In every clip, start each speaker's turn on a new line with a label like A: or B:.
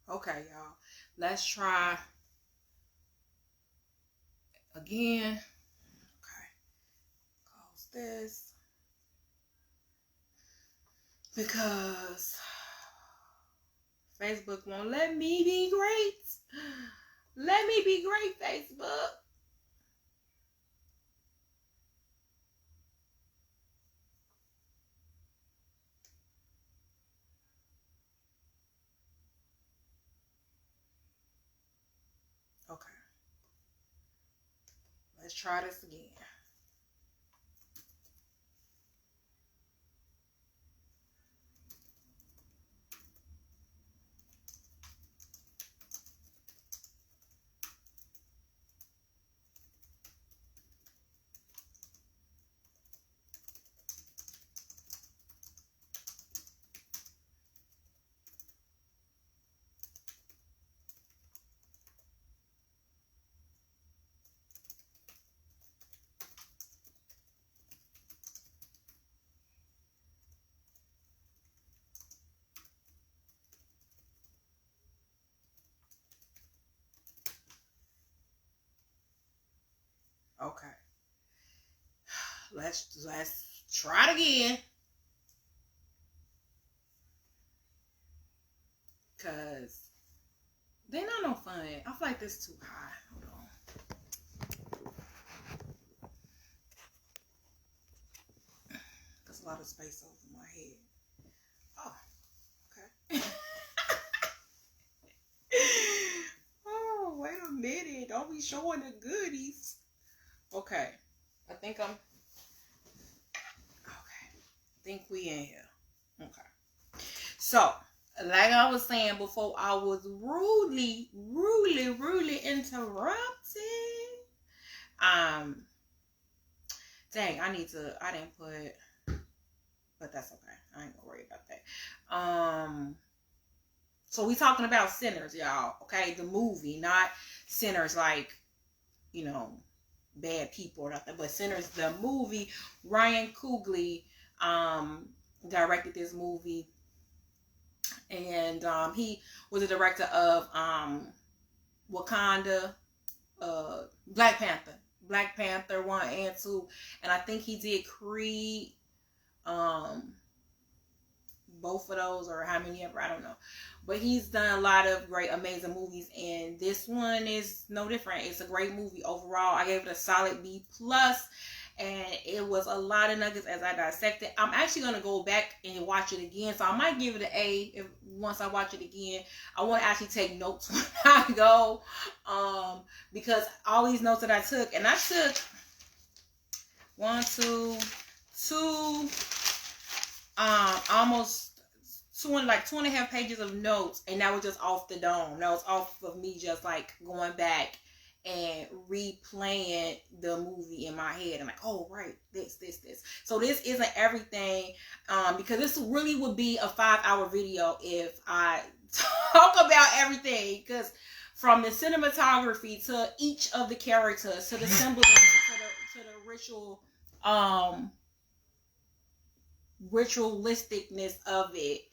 A: Okay, y'all. Let's try again. Okay. Close this. Because Facebook won't let me be great. Let me be great, Facebook. Okay. Let's try this again. Okay. Let's try it again. Cause they're not no fun. I feel like this is too high. Hold on. There's a lot of space over my head. Oh, okay. Oh, wait a minute. Don't be showing the goodies. Okay. I think I'm okay. I think we in here. Okay. So, like I was saying before, I was rudely interrupted. Dang, I didn't put, but that's okay. I ain't gonna worry about that. So we talking about Sinners, y'all. Okay, the movie, not Sinners like, you know, bad people or nothing, but Sinners, the movie. Ryan Coogler directed this movie, and he was a director of Wakanda, Black Panther 1 and 2, and I think he did Creed, both of those, or how many ever, I don't know, but he's done a lot of great, amazing movies, and this one is no different. It's a great movie overall. I gave it a solid B+, and it was a lot of nuggets as I dissected. I'm actually going to go back and watch it again, so I might give it an A once I watch it again. I want to actually take notes when I go, because all these notes that I took, and I took 2 almost 2.5 pages of notes, and that was just off the dome. That was off of me just like going back and replaying the movie in my head, and like, oh right, this. So this isn't everything, because this really would be a 5-hour video if I talk about everything, because from the cinematography to each of the characters to the symbolism to the ritualisticness of it,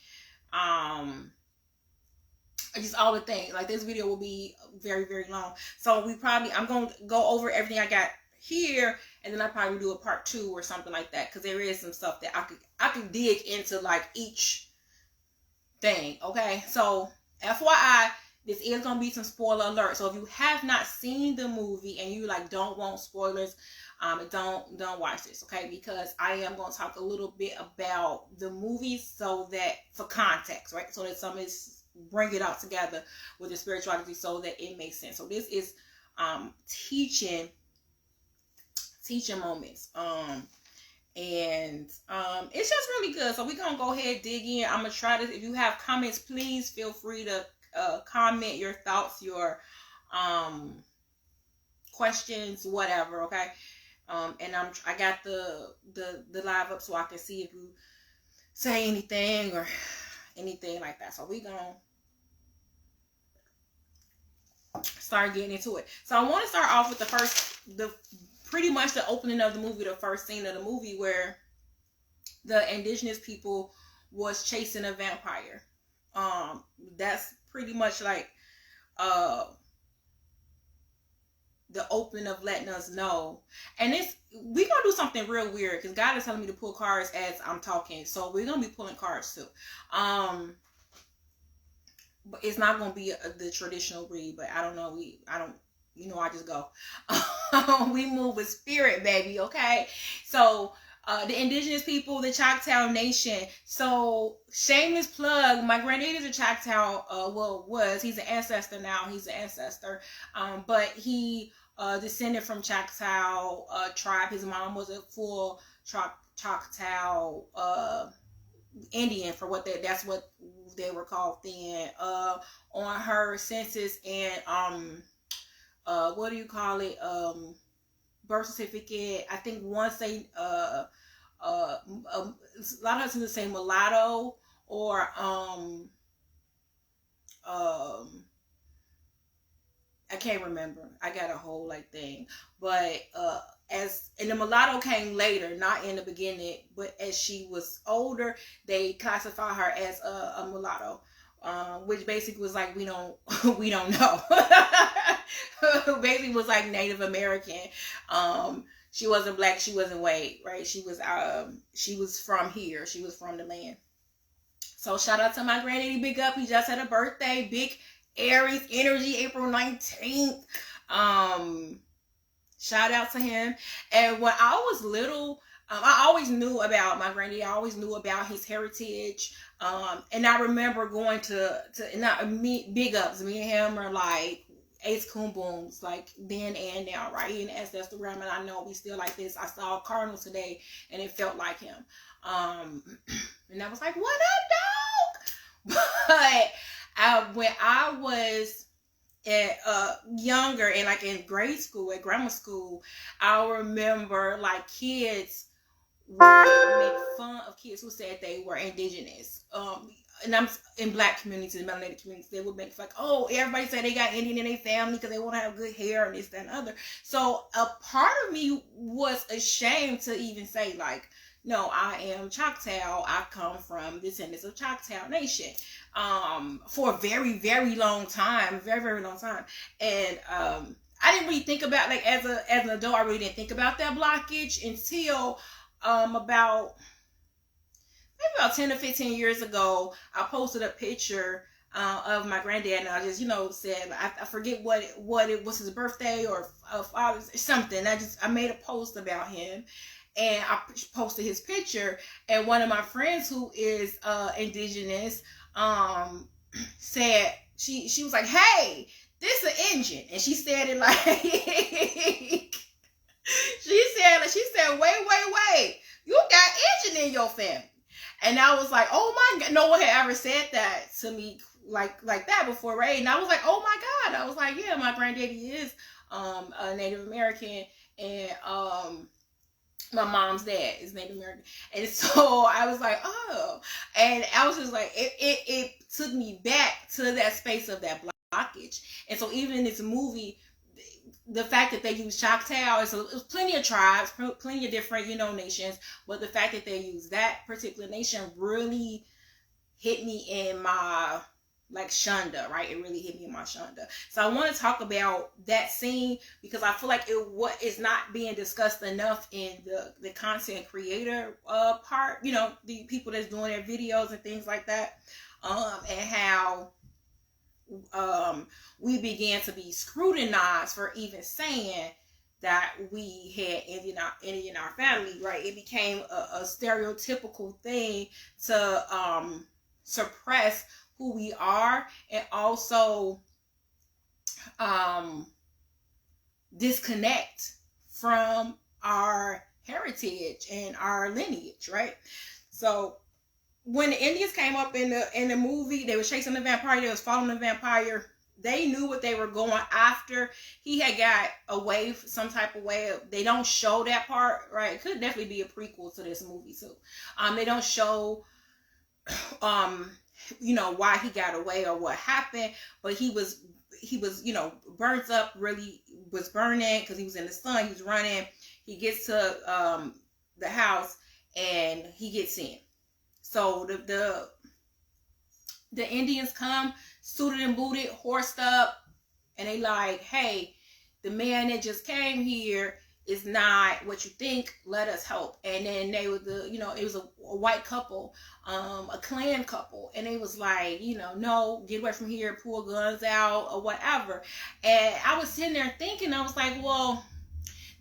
A: just all the things. Like, this video will be very long, so I'm gonna go over everything I got here, and then I probably do a part 2 or something like that, because there is some stuff that I could dig into, like, each thing. Okay, so FYI, this is gonna be some spoiler alert. So if you have not seen the movie and you like don't want spoilers, don't watch this, okay? Because I am going to talk a little bit about the movie, so that for context, right? So that some is bring it all together with the spirituality, so that it makes sense. So this is teaching moments, and it's just really good. So we're gonna go ahead, dig in. I'm gonna try this. If you have comments, please feel free to comment your thoughts, your questions, whatever, okay? And I got the live up so I can see if you say anything or anything like that. So we gonna start getting into it. So I want to start off with pretty much the opening of the movie, the first scene of the movie, where the indigenous people was chasing a vampire. That's pretty much like the open of letting us know. And we're gonna do something real weird because God is telling me to pull cards as I'm talking, so we're gonna be pulling cards too. But it's not gonna be the traditional read. But I don't know. I just go. We move with spirit, baby. Okay. So the indigenous people, the Choctaw Nation. So shameless plug. My granddad is a Choctaw. He's an ancestor now. He's an ancestor. But he descended from Choctaw tribe. His mom was a full Choctaw Indian, for that's what they were called then. On her census and what do you call it? Birth certificate. I think once they a lot of times they say mulatto or I can't remember. I got a whole thing, but and the mulatto came later, not in the beginning, but as she was older, they classify her as a mulatto, which basically was like we don't know. Basically was like Native American. She wasn't black, she wasn't white, right? She was from here. She was from the land. So shout out to my granddaddy, big up. He just had a birthday, big Aries energy, April 19th. Shout out to him. And when I was little, I always knew about my granddaddy. I always knew about his heritage. And I remember going to big ups. Me and him are like Ace Coon Booms, like then and now, right? He in the ancestral and I know we still like this. I saw a cardinal today and it felt like him. And I was like, what up, dog? But when I was younger and like in grade school, at grammar school, I remember like kids would make fun of kids who said they were indigenous. And I'm in black communities, melanated communities, they would make fun, oh, everybody say they got Indian in their family because they want to have good hair and this, that, and other. So a part of me was ashamed to even say like, no, I am Choctaw. I come from descendants of Choctaw Nation. For a very, very long time, very, very long time. And I didn't really think about like as an adult, I really didn't think about that blockage until about 10 to 15 years ago. I posted a picture of my granddad, and I just said I forget what it was, his birthday or father's something. I made a post about him. And I posted his picture, and one of my friends who is indigenous said she was like, "Hey, this an Indian," and she said it like she said, "Wait, you got Indian in your family," and I was like, "Oh my God, no one had ever said that to me like that before, right?" And I was like, "Oh my God," I was like, "Yeah, my granddaddy is a Native American, and my mom's dad is Native American." And so I was like, oh, and I was just like, it took me back to that space of that blockage. And so even in this movie, the fact that they use Choctaw, it was plenty of tribes, plenty of different, nations, but the fact that they use that particular nation really hit me in my shunda, right? It really hit me in my shunda. So I want to talk about that scene because I feel like what is not being discussed enough in the content creator part, the people that's doing their videos and things like that, and how we began to be scrutinized for even saying that we had Indian in our family, right? It became a stereotypical thing to suppress who we are, and also disconnect from our heritage and our lineage, right? So when the Indians came up in the movie, they were chasing the vampire, they was following the vampire. They knew what they were going after. He had got away some type of way. They don't show that part, right? It could definitely be a prequel to this movie too. They don't show why he got away or what happened, but he was burnt up, really was burning because he was in the sun, he was running. He gets to the house and he gets in. So the Indians come suited and booted, horsed up, and they like, hey, the man that just came here is not what you think. Let us help. And then they were it was a white couple, a Klan couple, and they was like, no, get away from here, pull guns out or whatever. And I was sitting there thinking, I was like, well,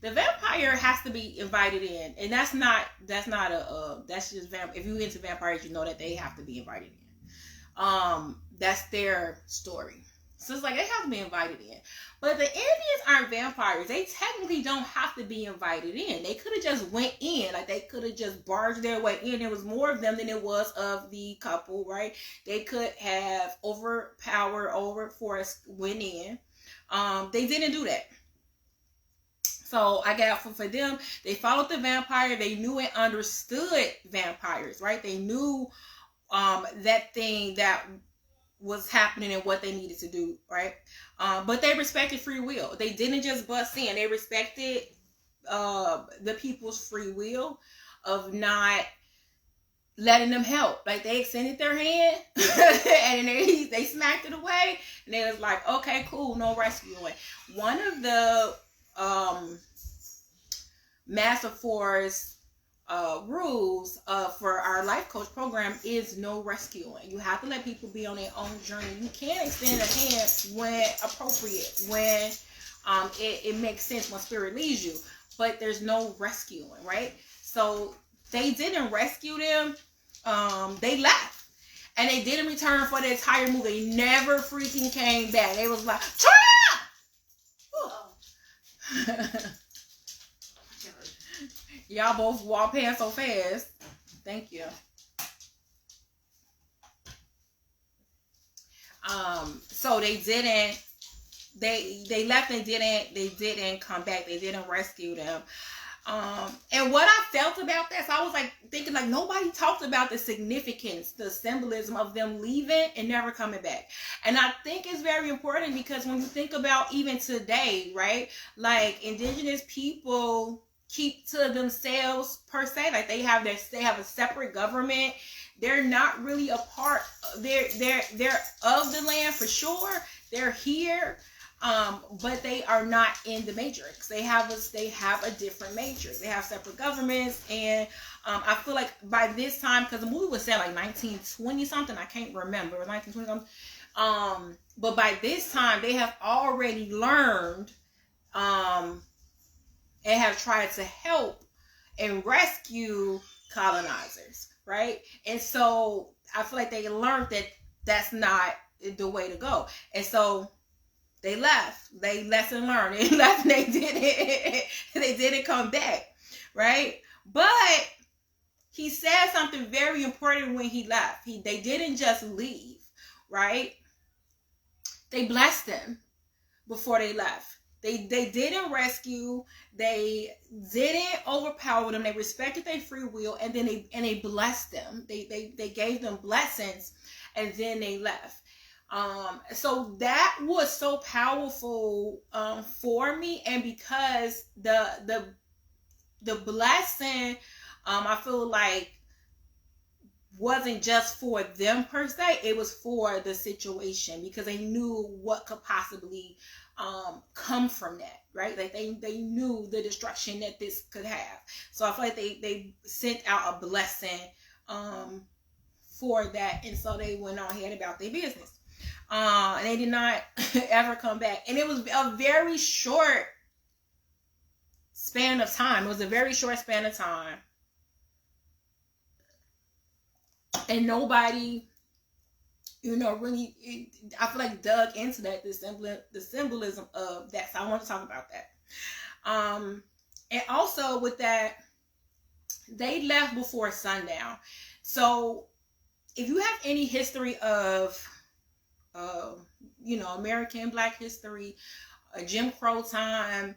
A: the vampire has to be invited in, and that's just if you're into vampires, you know that they have to be invited in. That's their story. So it's like they have to be invited in. But the Indians aren't vampires. They technically don't have to be invited in. They could have just went in. Like, they could have just barged their way in. There was more of them than it was of the couple, right? They could have overforced, went in. They didn't do that. So I got for them, they followed the vampire. They knew and understood vampires, right? They knew that thing that was happening and what they needed to do, right? But they respected free will. They didn't just bust in. They respected the people's free will of not letting them help. Like, they extended their hand and they smacked it away, and they was like, okay, cool, no rescuing. One of the Master Force rules for our life coach program is no rescuing. You have to let people be on their own journey. You can extend a hand when appropriate, when it makes sense, when spirit leads you, but there's no rescuing, right? So they didn't rescue them. They left, and they didn't return for the entire movie. They never freaking came back. They was like, y'all both walk past so fast. Thank you. So they didn't. They left. They didn't come back. They didn't rescue them. And what I felt about that, so I was like thinking, like, nobody talked about the significance, the symbolism of them leaving and never coming back. And I think it's very important, because when you think about even today, right, like, indigenous people keep to themselves per se. Like, they have a separate government. They're not really a part. They're of the land for sure. They're here. But they are not in the matrix. They have a different matrix. They have separate governments, and I feel like by this time, because the movie was set like 1920 something, I can't remember, 1920 something. But by this time, they have already learned, and have tried to help and rescue colonizers, right? And so I feel like they learned that that's not the way to go, and so they left. They lesson learned. They left. And they didn't come back, right? But he said something very important when he left. They didn't just leave, right? They blessed them before they left. They didn't rescue. They didn't overpower them. They respected their free will, and then they blessed them. They gave them blessings, and then they left. So that was so powerful for me, and because the blessing, I feel like, wasn't just for them per se, it was for the situation, because they knew what could possibly come from that, right? Like, they knew the destruction that this could have. So I feel like they sent out a blessing for that, and so they went on ahead about their business. And they did not ever come back. And it was a very short span of time. It was a very short span of time. And nobody, really, I feel like, dug into that, the symbolism of that. So I want to talk about that. And also with that, they left before sundown. So if you have any history of American Black history, Jim Crow time,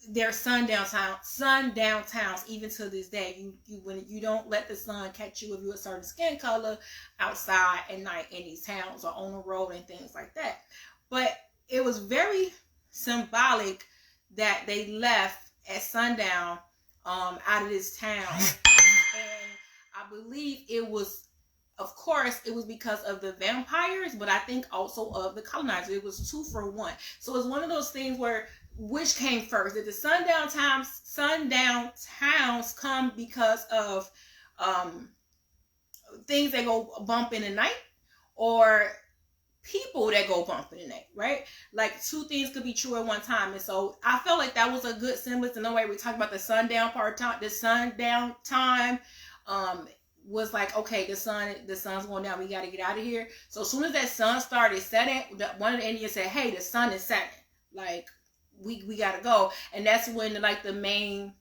A: there's sundown towns even to this day. When you don't let the sun catch you if you're a certain skin color outside at night in these towns or on the road and things like that. But it was very symbolic that they left at sundown out of this town, and I believe it was of course, it was because of the vampires, but I think also of the colonizers. It was 2 for 1. So it's one of those things where, which came first? Did the sundown towns come because of things that go bump in the night, or people that go bump in the night, right? Like, two things could be true at one time. And so I felt like that was a good semblance. And no way we talking about the sundown the sundown time was like, okay, the sun's going down, we got to get out of here. So as soon as that sun started setting, one of the Indians said, hey, the sun is setting, like, we got to go. And that's when, like, the main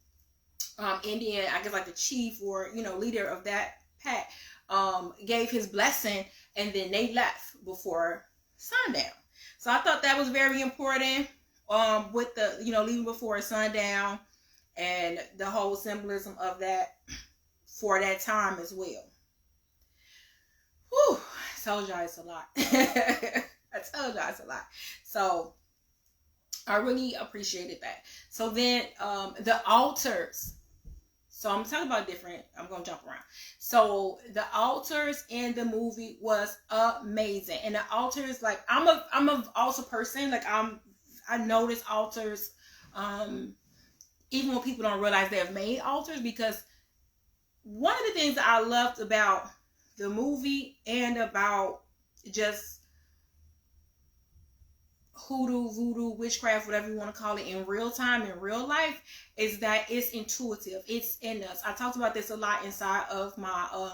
A: Indian, I guess, like the chief or, leader of that pack, gave his blessing, and then they left before sundown. So I thought that was very important, with the, leaving before sundown, and the whole symbolism of that for that time as well. Whew, I told y'all it's a lot. So I really appreciated that. So then the altars. So I'm talking about I'm going to jump around. So the altars in the movie was amazing. And the altars, like, I'm a altar person. Like, I notice altars, even when people don't realize they have made altars, because one of the things that I loved about the movie and about just hoodoo, voodoo, witchcraft, whatever you want to call it, in real time, in real life, is that it's intuitive. It's in us. I talked about this a lot inside of my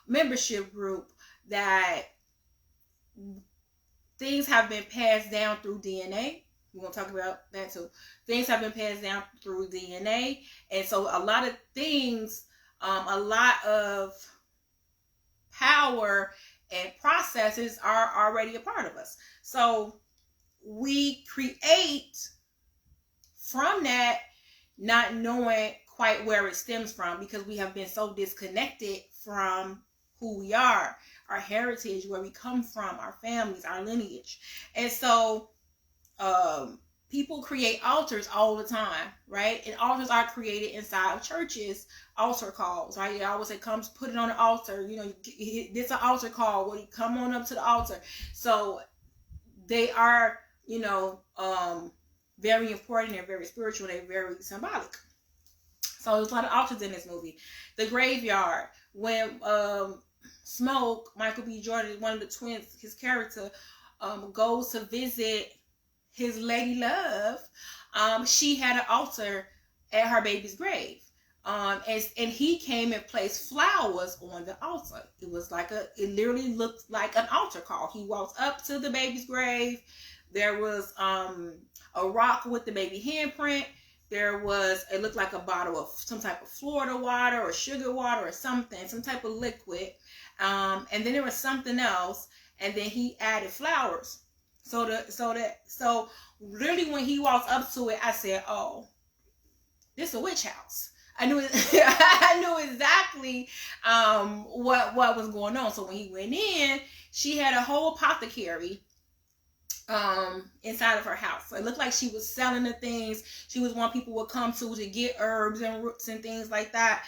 A: membership group, that things have been passed down through DNA. We're going to talk about that too. Things have been passed down through DNA. And so a lot of things, a lot of power and processes are already a part of us. So we create from that, not knowing quite where it stems from, because we have been so disconnected from who we are, our heritage, where we come from, our families, our lineage. And so people create altars all the time, right? And altars are created inside of churches, altar calls, right? They always say, come put it on the altar. This an altar call. Well, you come on up to the altar. So they are, very important. They're very spiritual. They're very symbolic. So there's a lot of altars in this movie. The graveyard, when Smoke, Michael B. Jordan, one of the twins, his character, goes to visit his lady love, she had an altar at her baby's grave. And he came and placed flowers on the altar. It literally looked like an altar call. He walks up to the baby's grave. There was a rock with the baby handprint. It looked like a bottle of some type of Florida water or sugar water or something, some type of liquid. And then there was something else. And then he added flowers. So literally when he walked up to it, I said, oh, this is a witch house. I knew exactly what was going on. So when he went in, she had a whole apothecary inside of her house. So it looked like she was selling the things she was one people would come to get herbs and roots and things like that.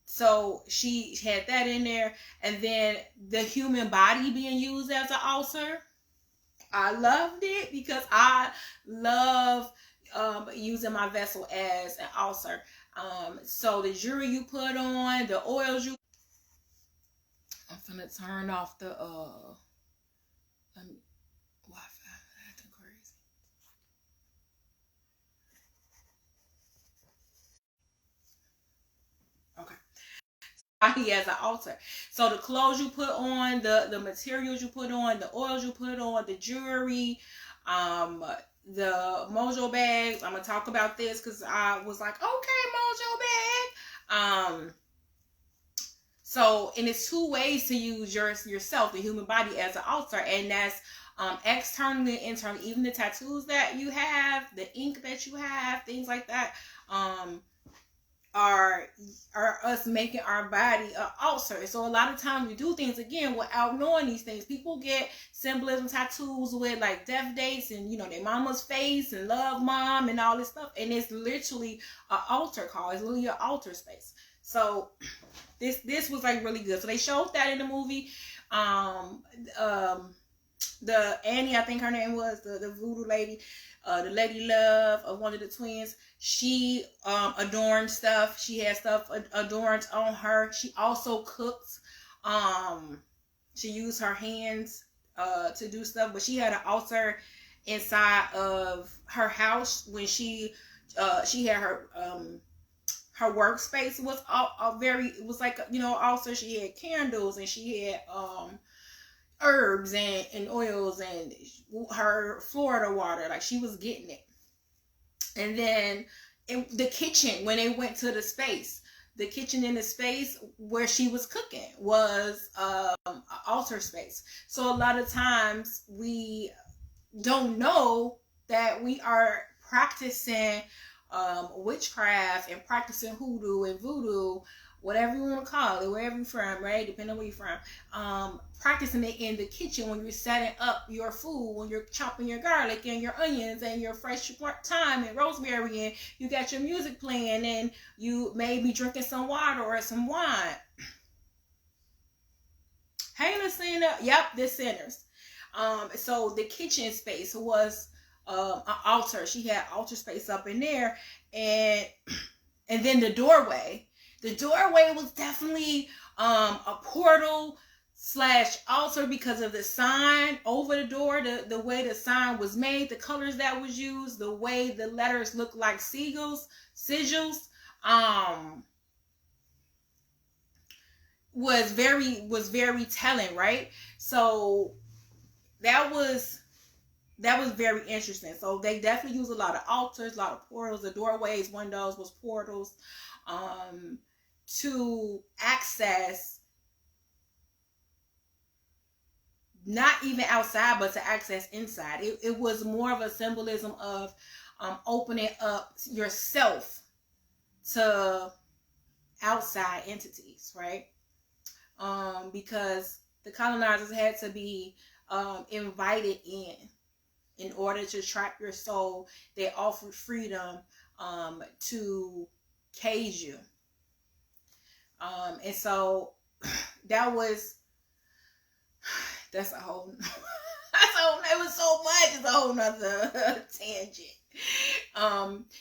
A: So she had that in there. And then the human body being used as an altar. I loved it because I love using my vessel as an altar. So the jewelry you put on, the oils you... I'm finna turn off the Wi-Fi. Acting crazy. Okay. He has an altar. So the clothes you put on, the materials you put on, the oils you put on, the jewelry, the mojo bags. I'm gonna talk about this because I was like, okay, mojo bag. So, and it's two ways to use yourself, the human body, as an altar, and that's externally and internally. Even the tattoos that you have, the ink that you have, things like that, are us making our body an altar. So a lot of times we do things again without knowing these things. People get symbolism tattoos with like death dates and their mama's face and love mom and all this stuff, and it's literally an altar call. It's literally an altar space. So this was like really good. So they showed that in the movie. The Annie, I think her name was, the voodoo lady, the Lady Love of one of the twins. She adorned stuff. She had stuff adorned on her. She also cooked. She used her hands to do stuff, but she had an altar inside of her house when she had her workspace was all very, it was like, you know, also she had candles and she had herbs and oils and her Florida water, like she was getting it. And then in the kitchen, when they went to the kitchen in the space where she was cooking was an altar space. So a lot of times we don't know that we are practicing witchcraft and practicing hoodoo and voodoo, whatever you want to call it, wherever you're from, right? Depending on where you're from. Practicing it in the kitchen when you're setting up your food, when you're chopping your garlic and your onions and your fresh thyme and rosemary, and you got your music playing, and you may be drinking some water or some wine. Hey, Lucina. Yep, the sinners. So the kitchen space was an altar. She had altar space up in there, and then the doorway. The doorway was definitely a portal / altar because of the sign over the door, the way the sign was made, the colors that was used, the way the letters looked like sigils, was very telling, right? So that was very interesting. So they definitely use a lot of altars, a lot of portals, the doorways, windows was portals, to access not even outside, but to access inside. It was more of a symbolism of opening up yourself to outside entities, right? Because the colonizers had to be invited in order to trap your soul. They offered freedom to cage you. And so that's a whole it was so much, it's a whole nother tangent.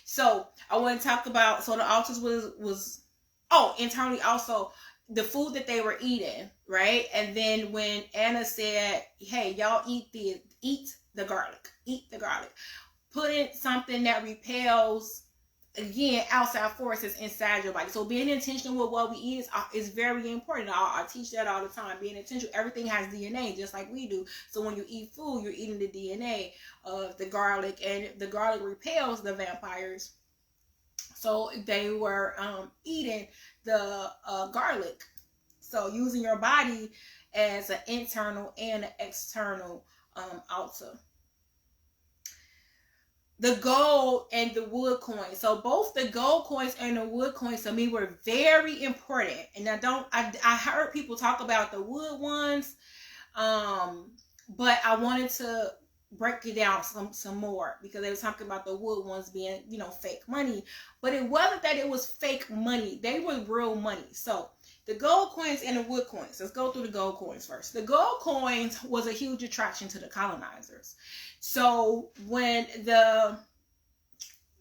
A: So I want to talk about, so the altars was internally also the food that they were eating, right? And then when Anna said, hey, y'all eat the garlic, put in something that repels, again, outside forces inside your body. So being intentional with what we eat is very important. I teach that all the time. Being intentional. Everything has DNA, just like we do. So when you eat food, you're eating the DNA of the garlic, and the garlic repels the vampires. So they were eating the garlic. So using your body as an internal and an external altar. The gold and the wood coins. So both the gold coins and the wood coins to me were very important. And I heard people talk about the wood ones, but I wanted to break it down some more, because they were talking about the wood ones being, fake money. But it wasn't that it was fake money. They were real money. So the gold coins and the wood coins. Let's go through the gold coins first. The gold coins was a huge attraction to the colonizers. So when the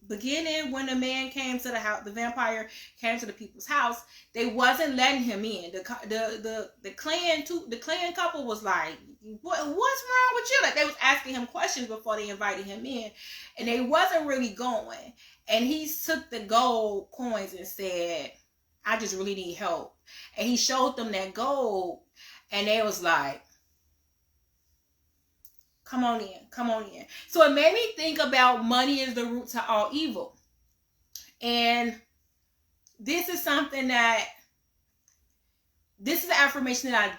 A: man came to the house, the vampire came to the people's house, they wasn't letting him in. The clan couple was like, what's wrong with you? Like, they was asking him questions before they invited him in, and they wasn't really going. And he took the gold coins and said, I just really need help. And he showed them that gold, and they was like, come on in. So it made me think about money is the root to all evil. And this is something this is an affirmation that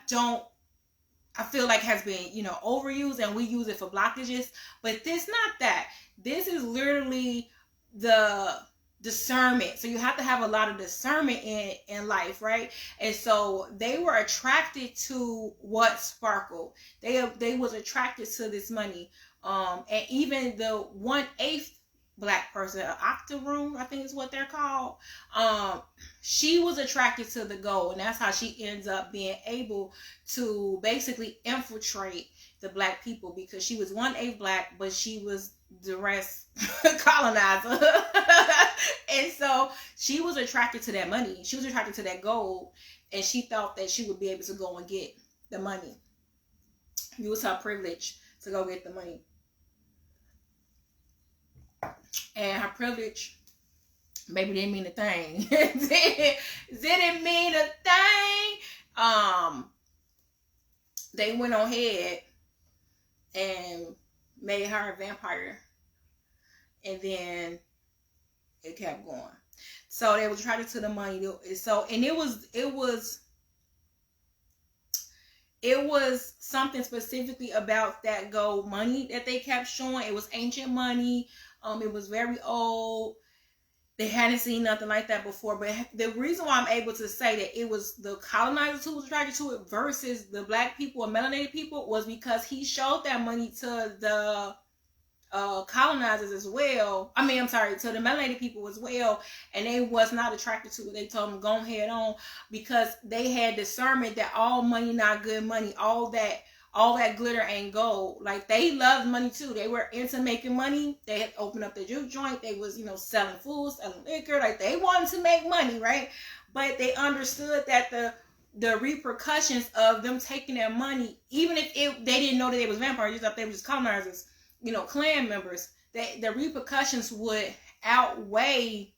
A: I feel like has been, overused, and we use it for blockages. But this not that. This is literally the discernment. So you have to have a lot of discernment in life, right? And so they were attracted to what sparkled. They was attracted to this money. And even the 1/8 black person, an octoroon, I think is what they're called. She was attracted to the gold, and that's how she ends up being able to basically infiltrate the black people, because she was 1/8 black, but she was the rest colonizer. And so she was attracted to that money. She was attracted to that gold, and she thought that she would be able to go and get the money. It was her privilege to go get the money. And her privilege maybe didn't mean a thing. didn't mean a thing. They went on ahead and made her a vampire, and then it kept going. So they were attracted to the money. So, and it was something specifically about that gold money that they kept showing. It was ancient money. It was very old. They hadn't seen nothing like that before. But the reason why I'm able to say that it was the colonizers who was attracted to it versus the black people and melanated people was because he showed that money to the colonizers as well. To the melanated people as well, and they was not attracted to it. They told them go ahead on, because they had discernment that all money not good money, all that glitter ain't gold. Like, they loved money too. They were into making money. They had opened up their juke joint. They was, selling food, selling liquor. Like, they wanted to make money, right? But they understood that the repercussions of them taking their money, even if they didn't know that they was vampires, just thought they was just colonizers, clan members, the repercussions would outweigh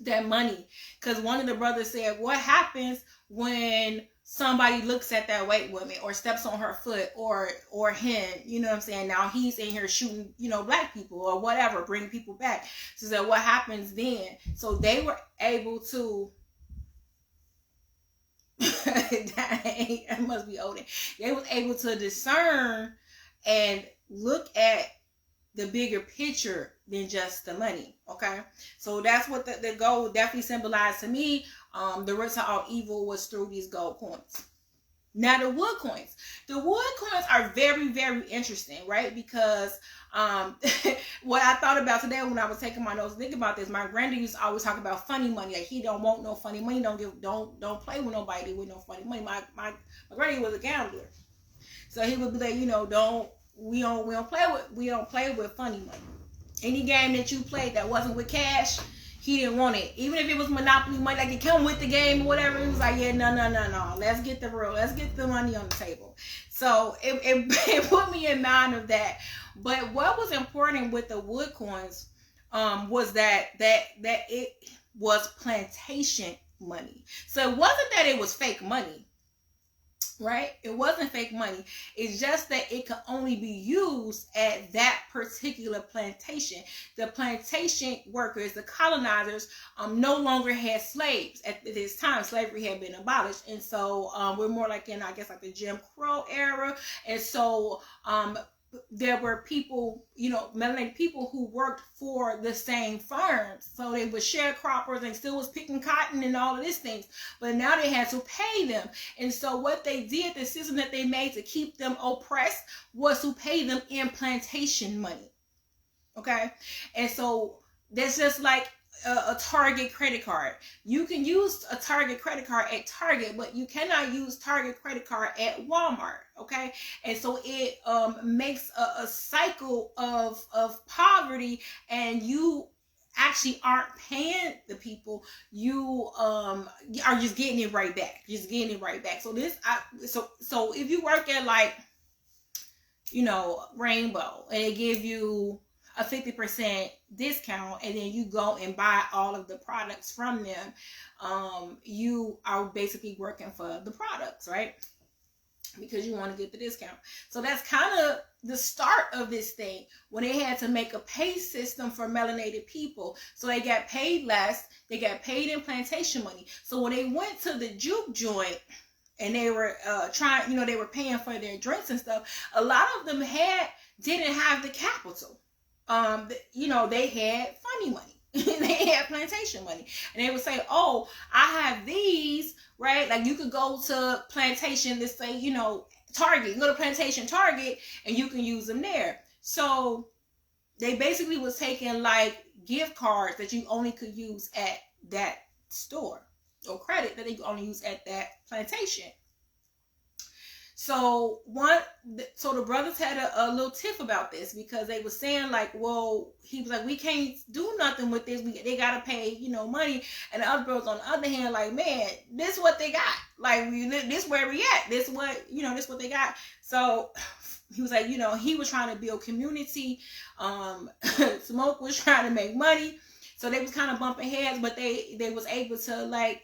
A: that money. Because one of the brothers said, what happens when somebody looks at that white woman or steps on her foot or him, now he's in here shooting, black people or whatever, bringing people back. So what happens then? So they were able to I must be old. They was able to discern and look at the bigger picture than just the money. Okay, so that's what the gold definitely symbolized to me. The root to all evil was through these gold coins. Now the wood coins are very, very interesting, right? Because what I thought about today when I was taking my notes, think about this. My granddad used to always talk about funny money. Like, he don't want no funny money. Don't play with nobody with no funny money. My granddad was a gambler, so he would be like, we don't play with funny money. Any game that you played that wasn't with cash, he didn't want it. Even if it was Monopoly money, like it come with the game or whatever, he was like, yeah, no. Let's get the money on the table. So it put me in mind of that. But what was important with the wood coins was that it was plantation money. So it wasn't that it was fake money. Right? It wasn't fake money. It's just that it could only be used at that particular plantation. The plantation workers, the colonizers, no longer had slaves at this time. Slavery had been abolished, and so we're more like in, I guess, like the Jim Crow era. And so there were people, melanated people who worked for the same farms. So they were sharecroppers and still was picking cotton and all of these things. But now they had to pay them. And so what they did, the system that they made to keep them oppressed, was to pay them in plantation money. Okay? And so that's just like a Target credit card. You can use a Target credit card at Target, but you cannot use Target credit card at Walmart. Okay, and so it makes a cycle of poverty, and you actually aren't paying the people. You are just getting it right back. So if you work at, like, Rainbow, and they give you a 50% discount, and then you go and buy all of the products from them, you are basically working for the products, right? Because you want to get the discount. So that's kind of the start of this thing, when they had to make a pay system for melanated people. So they got paid less. They got paid in plantation money. So when they went to the juke joint and they were they were paying for their drinks and stuff, a lot of them didn't have the capital. They had funny money. They had plantation money, and they would say, oh, I have these, right? Like, you could go to plantation, let's say, Target. You go to plantation Target, and you can use them there. So they basically was taking like gift cards that you only could use at that store, or credit that they could only use at that plantation. So the brothers had a little tiff about this, because they were saying like, well, he was like, we can't do nothing with this. They gotta pay, money. And the other brothers on the other hand, like, man, this is what they got. Like, this where we at. This this what they got. So he was like, he was trying to build community. Smoke was trying to make money. So they was kind of bumping heads, but they was able to like,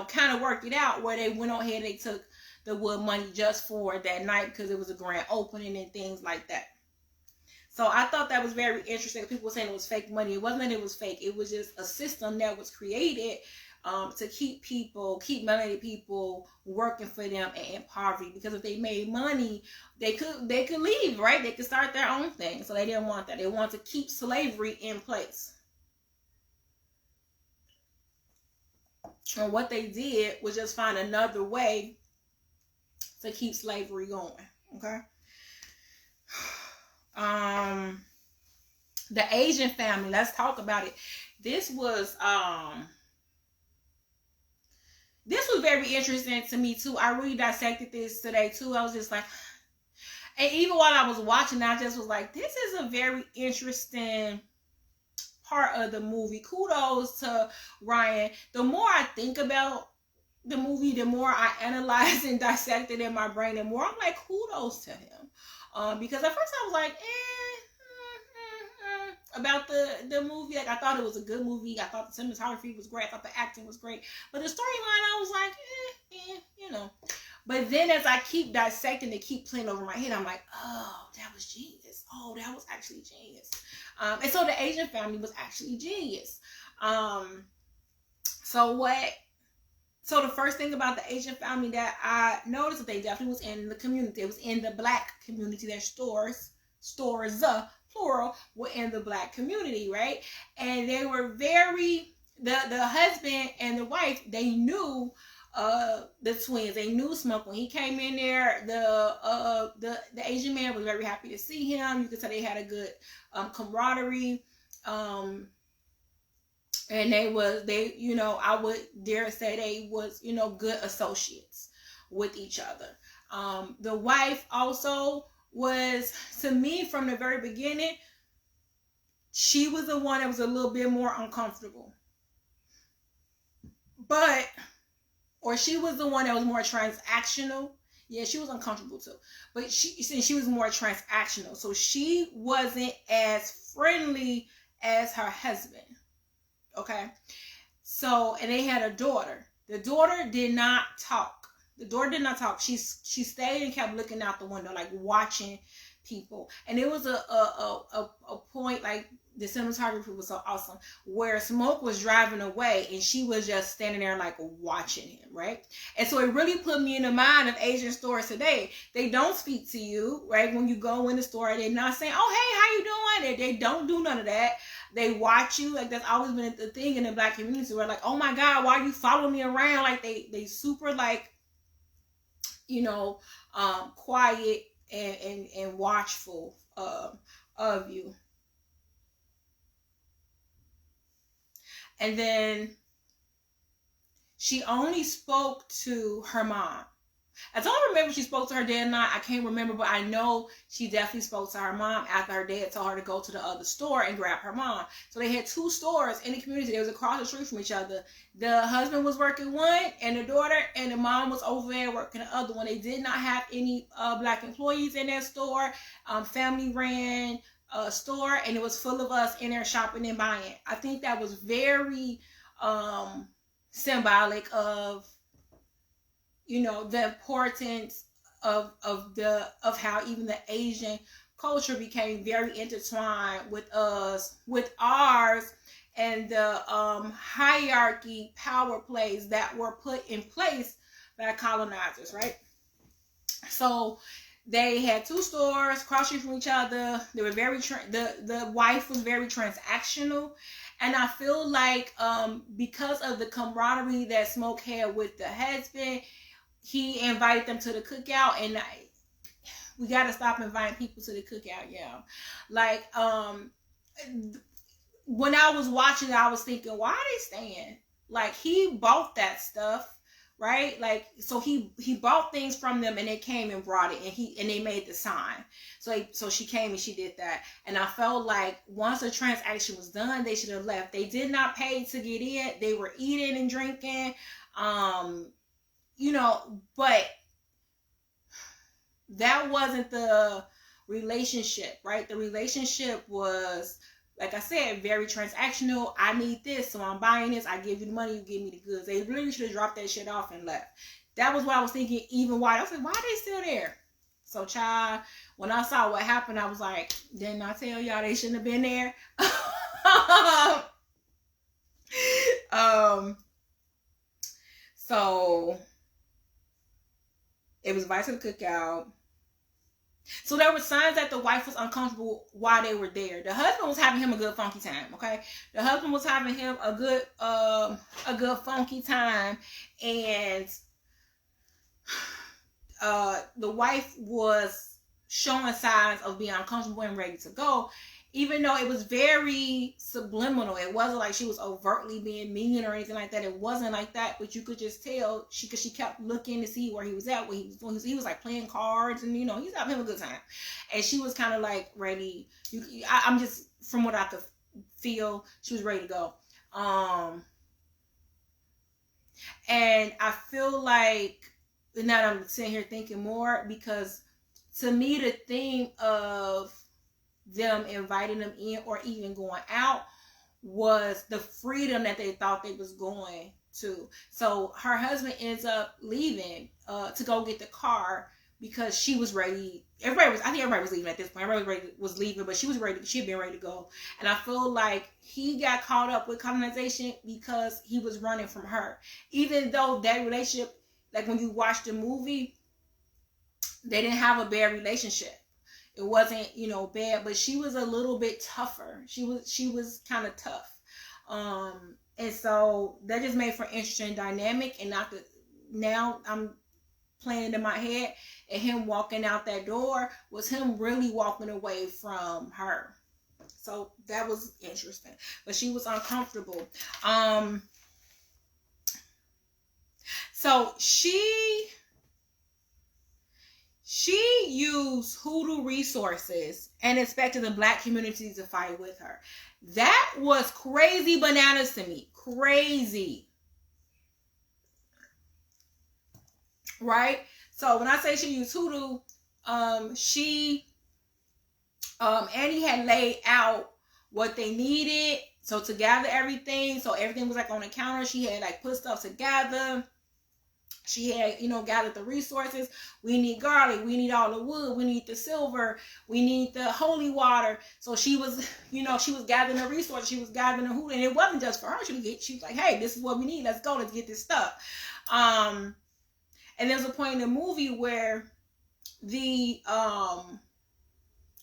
A: kind of work it out, where they went on ahead and they took the wood money just for that night, because it was a grand opening and things like that. So I thought that was very interesting. People were saying it was fake money. It wasn't that it was fake. It was just a system that was created to keep melanated people working for them in poverty. Because if they made money, they could leave, right? They could start their own thing. So they didn't want that. They wanted to keep slavery in place. And what they did was just find another way to keep slavery going. Okay. The Asian family, let's talk about it. This was very interesting to me too. I really dissected this today too. I was just like, and even while I was watching, I just was like, this is a very interesting part of the movie. Kudos to Ryan. The more I think about the movie, the more I analyze and dissect it in my brain, the more I'm like, kudos to him. Because at first I was like, about the movie. Like, I thought it was a good movie. I thought the cinematography was great. I thought the acting was great. But the storyline, I was like, But then as I keep dissecting, it keep playing over my head, I'm like, oh, that was genius. Oh, that was actually genius. And so the Asian family was actually genius. So the first thing about the Asian family that I noticed, that they definitely was in the community. It was in the black community. Their stores, plural, were in the black community, right? And they were very, the husband and the wife, they knew the twins. They knew Smoke. When he came in there, the Asian man was very happy to see him. You could tell they had a good camaraderie. And I would dare say they was, good associates with each other. The wife also was, to me, from the very beginning, she was the one that was a little bit more uncomfortable. Or she was the one that was more transactional. Yeah, she was uncomfortable too. But she was more transactional. So she wasn't as friendly as her husband. Okay. So, and they had a daughter. The daughter did not talk. She stayed and kept looking out the window, like watching people. And it was a point, like, the cinematography was so awesome, where Smoke was driving away and she was just standing there like watching him, right? And so it really put me in the mind of Asian stores today. They don't speak to you, right? When you go in the store, they're not saying, oh, hey, how you doing? They don't do none of that. They watch you. Like, that's always been the thing in the black community, where like, oh my God, why are you following me around? Like, they super like, quiet and watchful of you. And then she only spoke to her mom. I don't remember she spoke to her dad or not. I can't remember, but I know she definitely spoke to her mom after her dad told her to go to the other store and grab her mom. So they had two stores in the community. They was across the street from each other. The husband was working one, and the daughter and the mom was over there working the other one. They did not have any black employees in that store. Family ran store, and it was full of us in there shopping and buying. I think that was very symbolic of, the importance of how even the Asian culture became very intertwined with us, with ours, and the hierarchy power plays that were put in place by colonizers, right? So they had two stores cross street from each other. They were very the wife was very transactional, and I feel like because of the camaraderie that Smoke had with the husband, he invited them to the cookout, and We gotta stop inviting people to the cookout, yeah. Like, when I was watching, I was thinking, why are they staying? Like, he bought that stuff, right? Like, so he bought things from them, and they came and brought it, and they made the sign. So she came and she did that, and I felt like once the transaction was done, they should have left. They did not pay to get in. They were eating and drinking, but that wasn't the relationship, right? The relationship was, like I said, very transactional. I need this, so I'm buying this. I give you the money, you give me the goods. They really should have dropped that shit off and left. That was what I was thinking. Even why I was like, why are they still there? So, child, when I saw what happened, I was like, didn't I tell y'all they shouldn't have been there? So it was invited to the cookout. So there were signs that the wife was uncomfortable while they were there. The husband was having him a good funky time, okay? The husband was having him a good funky time, and the wife was showing signs of being uncomfortable and ready to go, even though it was very subliminal. It wasn't like she was overtly being mean or anything like that. It wasn't like that, but you could just tell because she kept looking to see where he was at, what he was doing. He was like playing cards, and he's having a good time, and she was kind of like ready. I'm just, from what I could feel, she was ready to go. And I feel like now I'm sitting here thinking more, because to me the theme of them inviting them in or even going out was the freedom that they thought they was going to. So her husband ends up leaving to go get the car because she was ready. I think everybody was leaving at this point. Everybody was leaving, but she was ready. She had been ready to go. And I feel like he got caught up with colonization because he was running from her. Even though that relationship, like when you watch the movie, they didn't have a bad relationship. It wasn't, bad, but she was a little bit tougher. She was kind of tough. And so that just made for an interesting dynamic. And now I'm playing it in my head, and him walking out that door was him really walking away from her. So that was interesting. But she was uncomfortable. So she used hoodoo resources and expected the Black community to fight with her. That was crazy bananas to me. Crazy. Right? So when I say she used hoodoo, Annie had laid out what they needed. So to gather everything. So everything was like on the counter. She had like put stuff together. She had, gathered the resources. We need garlic. We need all the wood. We need the silver. We need the holy water. So she was, she was gathering the resources. She was gathering the hood. And it wasn't just for her. She was like, hey, this is what we need. Let's go. Let's get this stuff. And there's a point in the movie where the,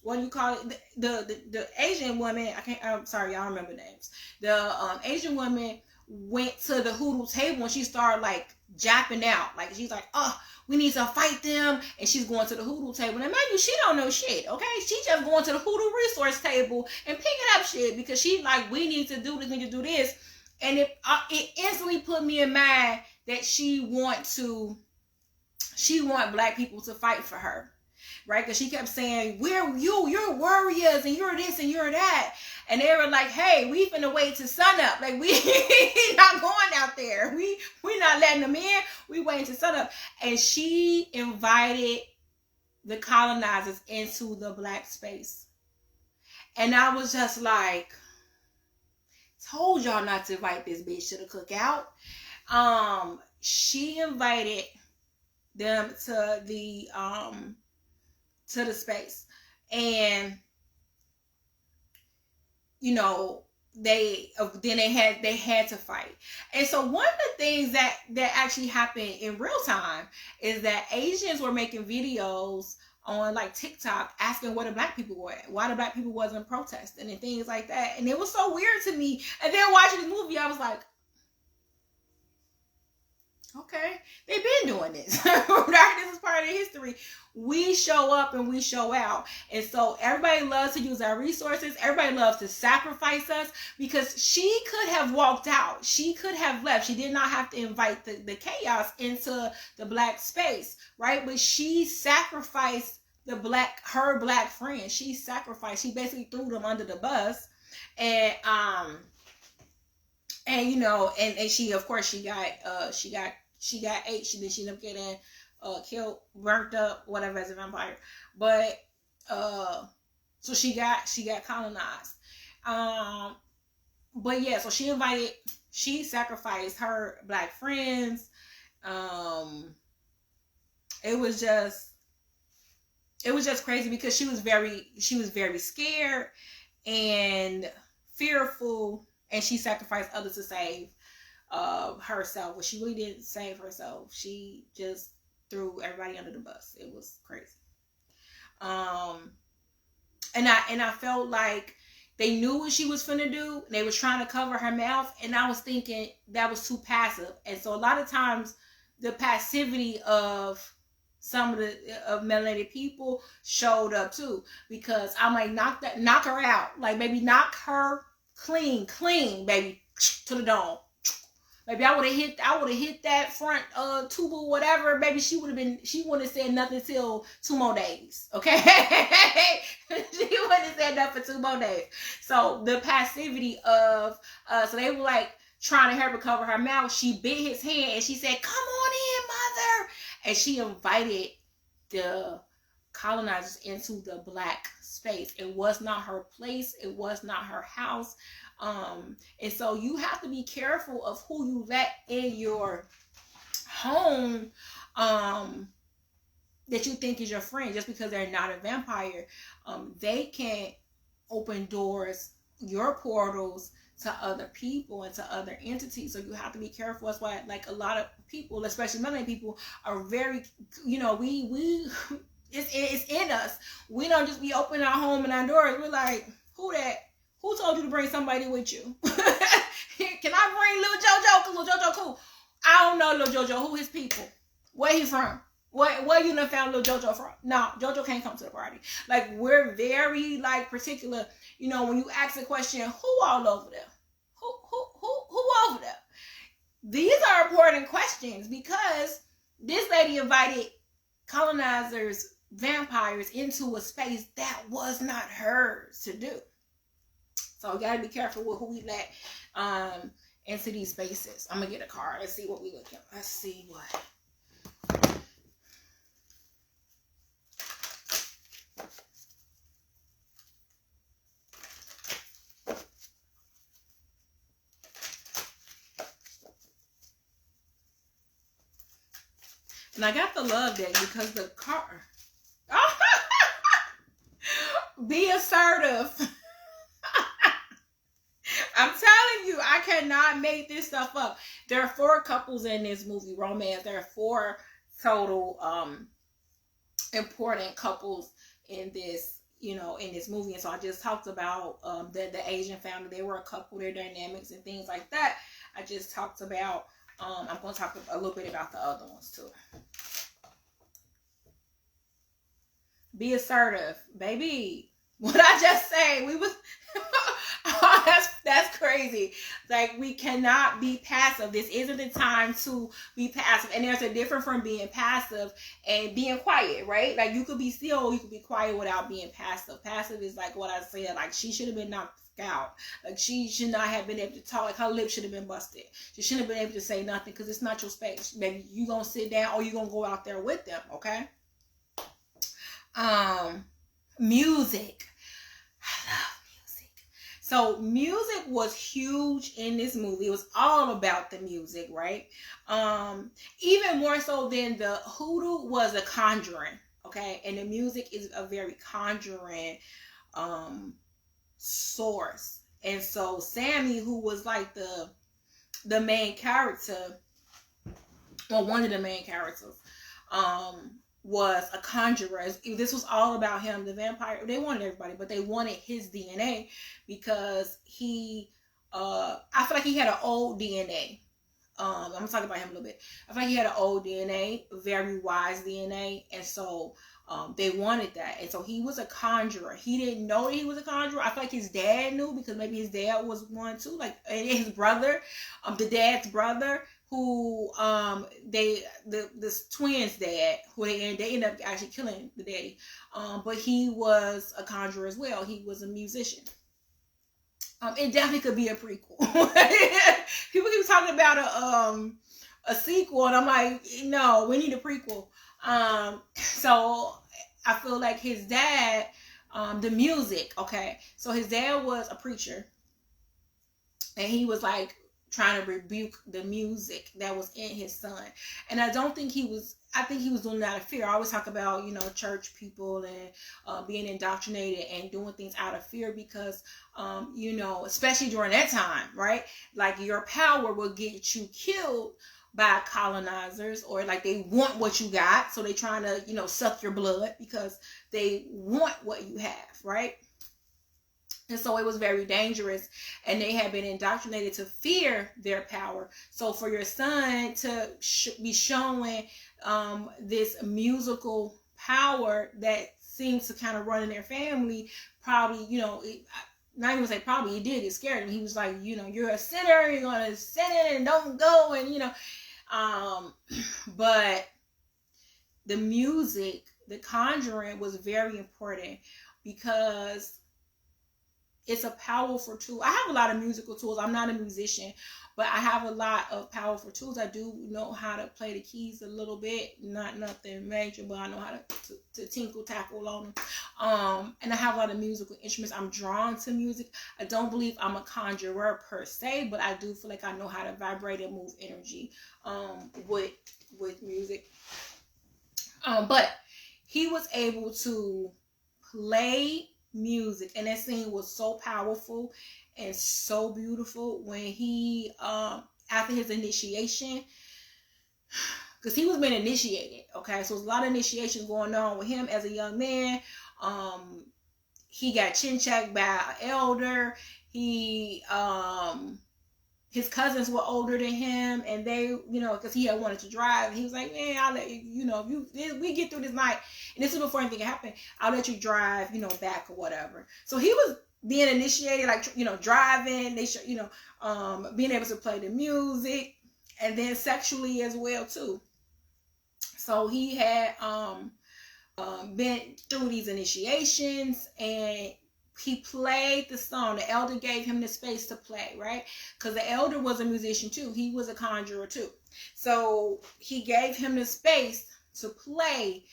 A: what do you call it? The Asian woman, I'm sorry, y'all remember names. The Asian woman went to the hoodoo table and she started like japping out. Like she's like, oh, we need to fight them. And she's going to the hoodoo table. And maybe she don't know shit, okay? She just going to the hoodoo resource table and picking up shit because she like, we need to do this, we need to do this. And it instantly put me in mind that she want Black people to fight for her. Right? Because she kept saying, you're warriors and you're this and you're that. And they were like, hey, we finna wait till sun up. Like, we not going out there. We not letting them in. We waiting till sun up. And she invited the colonizers into the Black space. And I was just like, told y'all not to invite this bitch to the cookout. She invited them to the space, and they had to fight. And so one of the things that actually happened in real time is that Asians were making videos on like TikTok asking where the Black people were, why the Black people wasn't protesting and things like that. And it was so weird to me. And then watching the movie, I was like, Okay, they've been doing this. Right? This is part of history. We show up and we show out. And so everybody loves to use our resources. Everybody loves to sacrifice us, because she could have walked out. She could have left. She did not have to invite the chaos into the black space, right? But she sacrificed her black friend. She sacrificed. She basically threw them under the bus. And you know, and she, of course, she got ate. She ended up getting killed, burnt up, whatever, as a vampire. But so she got colonized. But yeah, so she sacrificed her black friends. It was just crazy, because she was very scared and fearful. And she sacrificed others to save herself. Well, she really didn't save herself. She just threw everybody under the bus. It was crazy. And I felt like they knew what she was finna do. They was trying to cover her mouth. And I was thinking that was too passive. And so a lot of times the passivity of some of the melanated people showed up too. Because I'm like, knock her out. Like, maybe knock her clean, baby, to the dome. Maybe I would have hit that front tuba, whatever. Maybe she wouldn't have said nothing till 2 more days. Okay? She wouldn't have said nothing for 2 more days. So the passivity of so they were like trying to help her cover her mouth. She bit his hand and she said, "Come on in, mother." And she invited the colonizers into the black space. It was not her place. It was not her house. And so you have to be careful of who you let in your home, that you think is your friend, just because they're not a vampire. They can open doors, your portals, to other people and to other entities. So you have to be careful. That's why, like, a lot of people, especially melanated people, are very, you know, it's in us. We don't just be opening our home and our doors. We're like, who that? Who told you to bring somebody with you? Can I bring Lil JoJo? Cause Lil JoJo cool. I don't know Lil JoJo. Who his people? Where he from? Where you done found Lil JoJo from? No, JoJo can't come to the party. Like, we're very, like, particular. You know, when you ask a question, who all over there? Who over there? These are important questions, because this lady invited colonizers, vampires, into a space that was not hers to do. So we gotta be careful with who we let into these spaces. I'm gonna get a card. Let's see what we look at. Let's see what. And I got the love deck because the card. Be assertive. I'm telling you, I cannot make this stuff up. There are 4 couples in this movie, romance. There are 4 total important couples in this, you know, in this movie. And so I just talked about the Asian family. They were a couple, their dynamics and things like that. I just talked about. I'm going to talk a little bit about the other ones too. Be assertive, baby. What I just say, we was. That's crazy. Like, we cannot be passive. This isn't the time to be passive. And there's a difference from being passive and being quiet, right? Like, you could be still, you could be quiet without being passive. Passive is like what I said. Like, she should have been knocked out. Like, she should not have been able to talk. Like, her lips should have been busted. She shouldn't have been able to say nothing, because it's not your space. Maybe you gonna sit down or you gonna go out there with them, okay? Music. I love music. So music was huge in this movie. It was all about the music, right? Even more so than the hoodoo was a conjuring, okay? And the music is a very conjuring source. And so Sammy, who was like the main character, or one of the main characters, was a conjurer. This was all about him, the vampire. They wanted everybody, but they wanted his DNA because he, I feel like he had an old DNA I'm gonna talk about him a little bit. I feel like he had an old DNA, very wise DNA, and so they wanted that, and so he was a conjurer. He didn't know that he was a conjurer. I feel like his dad knew, because maybe his dad was one too, like, and his brother, the dad's brother, who this twins dad, who they ended up actually killing the daddy, but he was a conjurer as well. He was a musician. It definitely could be a prequel. People keep talking about a sequel, and I'm like, no, we need a prequel. So I feel like his dad, the music, okay. So his dad was a preacher, and he was like trying to rebuke the music that was in his son. And I think he was doing it out of fear. I always talk about, church people and being indoctrinated and doing things out of fear, because, especially during that time, right? Like, your power will get you killed by colonizers, or like they want what you got. So they trying to, suck your blood because they want what you have, right? And so it was very dangerous, and they had been indoctrinated to fear their power. So for your son to be showing this musical power that seems to kind of run in their family, probably, not even say probably, he did, it scared him. He was like, you're a sinner, you're going to sin and don't go, and, but the music, the conjuring was very important, because it's a powerful tool. I have a lot of musical tools. I'm not a musician, but I have a lot of powerful tools. I do know how to play the keys a little bit, not nothing major, but I know how to tinkle tackle on them. And I have a lot of musical instruments. I'm drawn to music. I don't believe I'm a conjurer per se, but I do feel like I know how to vibrate and move energy with music. But he was able to play music, and that scene was so powerful and so beautiful when he after his initiation, because he was being initiated, okay, so there's a lot of initiations going on with him as a young man. He got chin-checked by an elder. His cousins were older than him, and they, because he had wanted to drive, and he was like, man, I'll let you, if we get through this night, and this is before anything happened, I'll let you drive, back or whatever. So he was being initiated, like, driving, being able to play the music, and then sexually as well too. So he had been through these initiations, and he played the song. The elder gave him the space to play, right? Because the elder was a musician too. He was a conjurer too. So he gave him the space to play.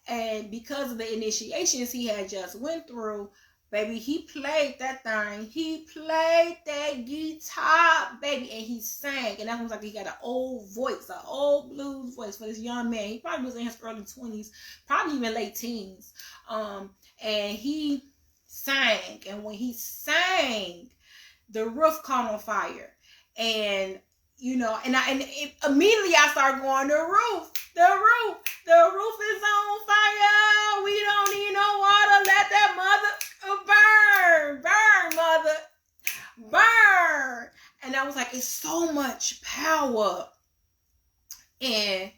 A: And because of the initiations he had just went through, baby, he played that thing. He played that guitar, baby, and he sang. And that was like he got an old voice, an old blues voice for this young man. He probably was in his early 20s, probably even late teens. And he sang, and when he sang, the roof caught on fire, and immediately I started going, the roof is on fire. We don't need no water. Let that mother burn. And I was like, it's so much power in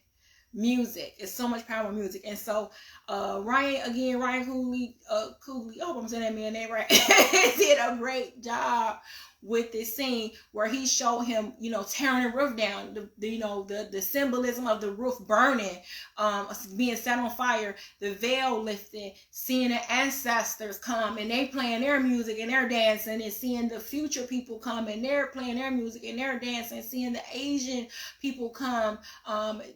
A: music. It's so much power in music. And so Ryan Coogler, I hope I'm saying that man's name right, did a great job with this scene where he showed him, tearing the roof down, the symbolism of the roof burning, being set on fire, the veil lifting, seeing the ancestors come and they playing their music and they're dancing, and seeing the future people come and they're playing their music and they're dancing, seeing the Asian people come,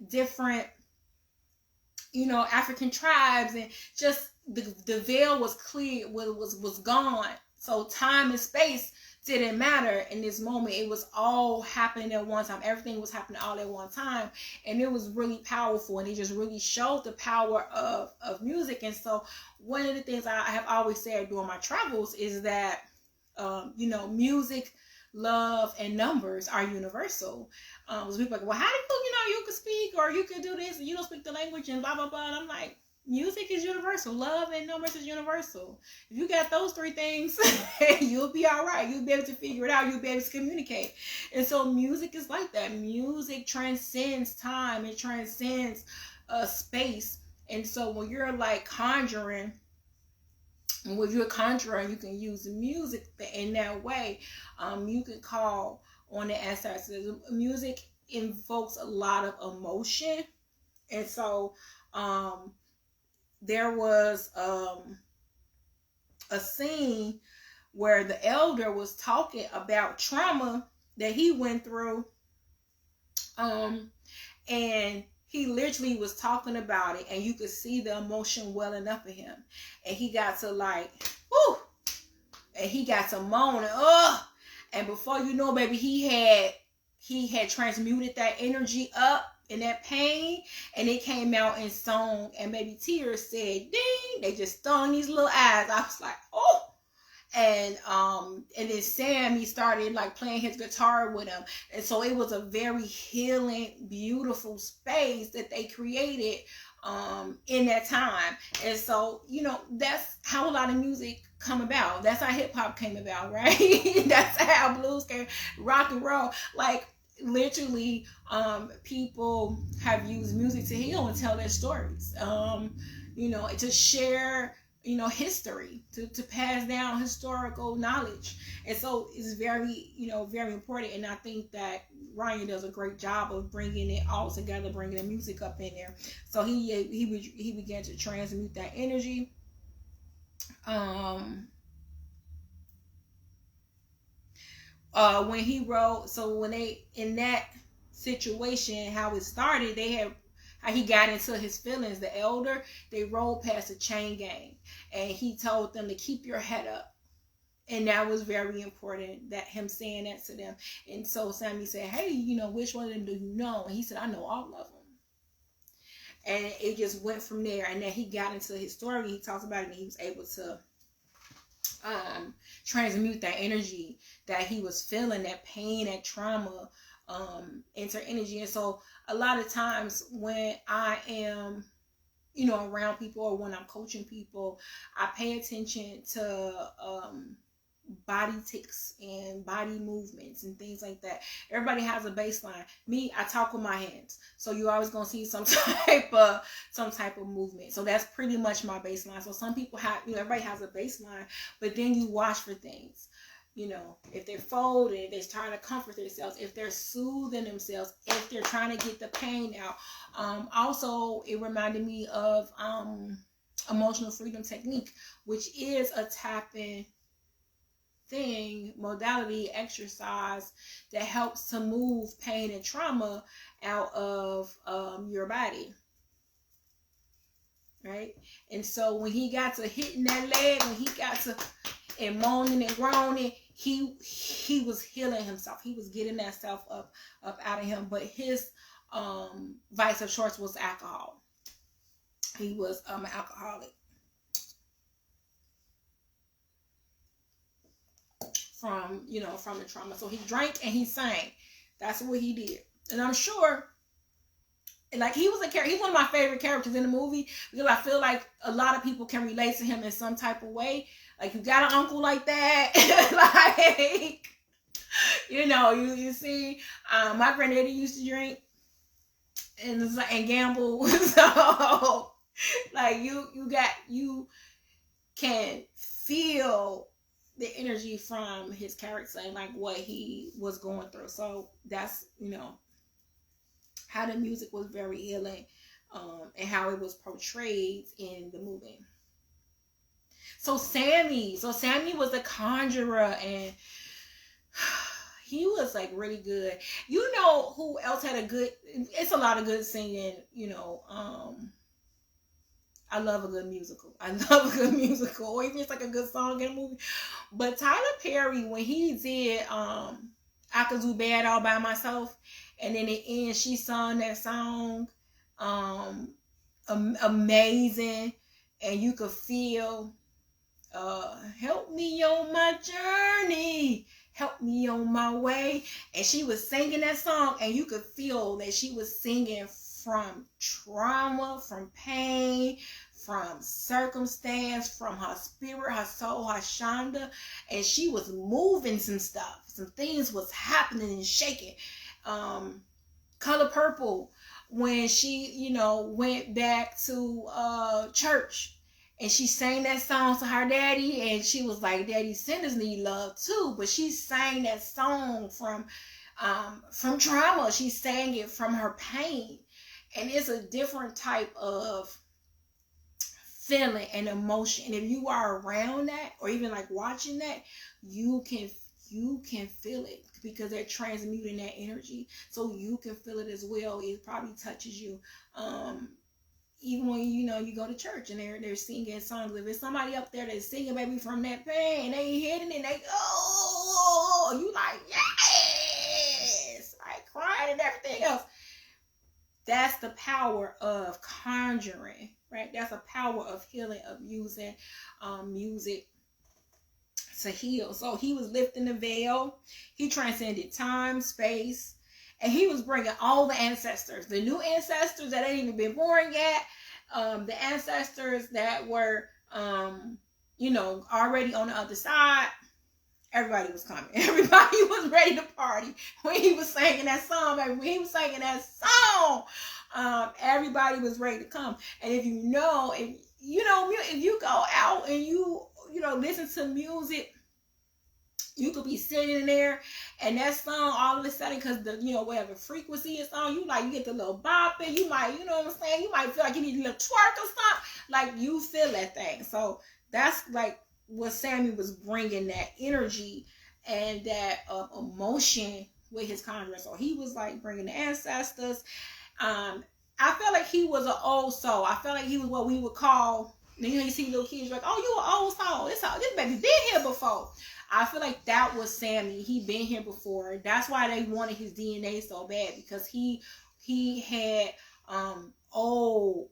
A: different, African tribes, and just the veil was clear, was gone. So time and space didn't matter in this moment. It was all happening at one time. Everything was happening all at one time, and it was really powerful, and it just really showed the power of music. And so one of the things I have always said during my travels is that music, love, and numbers are universal. So people are like, well, how do you could speak, or you could do this, and you don't speak the language, and blah blah blah. And I'm like, music is universal. universal. Love and numbers is universal. If you got those three things, you'll be all right. You'll be able to figure it out. You'll be able to communicate. And so music is like that. Music transcends time. It transcends space. And so when you're like conjuring, and when you're conjuring, you can use music in that way. You can call on the ancestors. Music invokes a lot of emotion. And so there was a scene where the elder was talking about trauma that he went through. And he literally was talking about it, and you could see the emotion welling up in him. And he got to like, whoo! And he got to moaning, ugh! And before you know, baby, he had transmuted that energy up in that pain, and it came out in song, and maybe tears said, ding! They just stung these little eyes. I was like, oh! And then Sammy started like playing his guitar with him. And so it was a very healing, beautiful space that they created in that time. And so, you know, that's how a lot of music come about. That's how hip hop came about, right? That's how blues came, rock and roll. Like literally, people have used music to heal and tell their stories. You know, to share, you know, history, to pass down historical knowledge. And so it's very, you know, very important. And I think that Ryan does a great job of bringing it all together, bringing the music up in there. So he began to transmute that energy. When he wrote, so when they, in that situation, how it started, they had, how he got into his feelings, the elder, they rolled past a chain gang, and he told them to keep your head up. And that was very important, that him saying that to them. And so Sammy said, hey, you know, which one of them do you know? And he said, I know all of them. And it just went from there. And then he got into his story, he talks about it, and he was able to transmute that energy that he was feeling, that pain, that trauma, into energy. And so a lot of times when I am, you know, around people, or when I'm coaching people, I pay attention to body tics and body movements and things like that. Everybody has a baseline. Me, I talk with my hands, so you're always gonna see some type of movement. So that's pretty much my baseline. So some people have, you know, everybody has a baseline, but then you watch for things. You know, if they're folded, if they're trying to comfort themselves, if they're soothing themselves, if they're trying to get the pain out. Also, it reminded me of emotional freedom technique, which is a tapping thing, modality, exercise that helps to move pain and trauma out of your body. Right? And so when he got to hitting that leg, when he got to and moaning and groaning, he was healing himself. He was getting that stuff up out of him. But his vice of choice was alcohol. He was an alcoholic from the trauma. So he drank and he sang. That's what he did. And I'm sure, like, he was he's one of my favorite characters in the movie, because I feel like a lot of people can relate to him in some type of way. Like, you got an uncle like that, like, you know, you see, my granddaddy used to drink and gamble, so like you can feel the energy from his character and like what he was going through. So that's, you know, how the music was very healing, and how it was portrayed in the movie. So Sammy was the conjurer, and he was like really good. You know who else had a good, it's a lot of good singing, you know, I love a good musical. Or even it's like a good song in a movie. But Tyler Perry, when he did I Could Do Bad All By Myself, and then at the end she sung that song, amazing, and you could feel, help me on my journey, help me on my way. And she was singing that song, and you could feel that she was singing from trauma, from pain, from circumstance, from her spirit, her soul, her shanda, and she was moving some stuff. Some things was happening and shaking. Color Purple, when she, you know, went back to church and she sang that song to her daddy, and she was like, "Daddy, sinners need love too." But she sang that song from trauma. She sang it from her pain, and it's a different type of feeling and emotion. And if you are around that, or even like watching that, you can feel it, because they're transmuting that energy, so you can feel it as well. It probably touches you. Even when you go to church and they're singing songs. If it's somebody up there that's singing maybe from that pain, and they hitting it, they you like, yes, like crying and everything else. That's the power of conjuring, right? That's a power of healing, of using music to heal. So he was lifting the veil. He transcended time, space, and he was bringing all the ancestors, the new ancestors that ain't even been born yet, the ancestors that were, already on the other side. Everybody was coming. Everybody was ready to party when he was singing that song. When he was singing that song, everybody was ready to come. And if you go out and you listen to music, you could be sitting there and that song all of a sudden, because whatever frequency it's on, you get the little bopping, you might, you know what I'm saying, you might feel like you need a little twerk or something, like you feel that thing. So that's like what Sammy was bringing, that energy and that emotion with his conjuring. So he was like bringing the ancestors. I felt like he was an old soul. I felt like he was what we would call, you see little kids like, "Oh, you an old soul. This baby been here before." I feel like that was Sammy. He been here before. That's why they wanted his DNA so bad, because he had old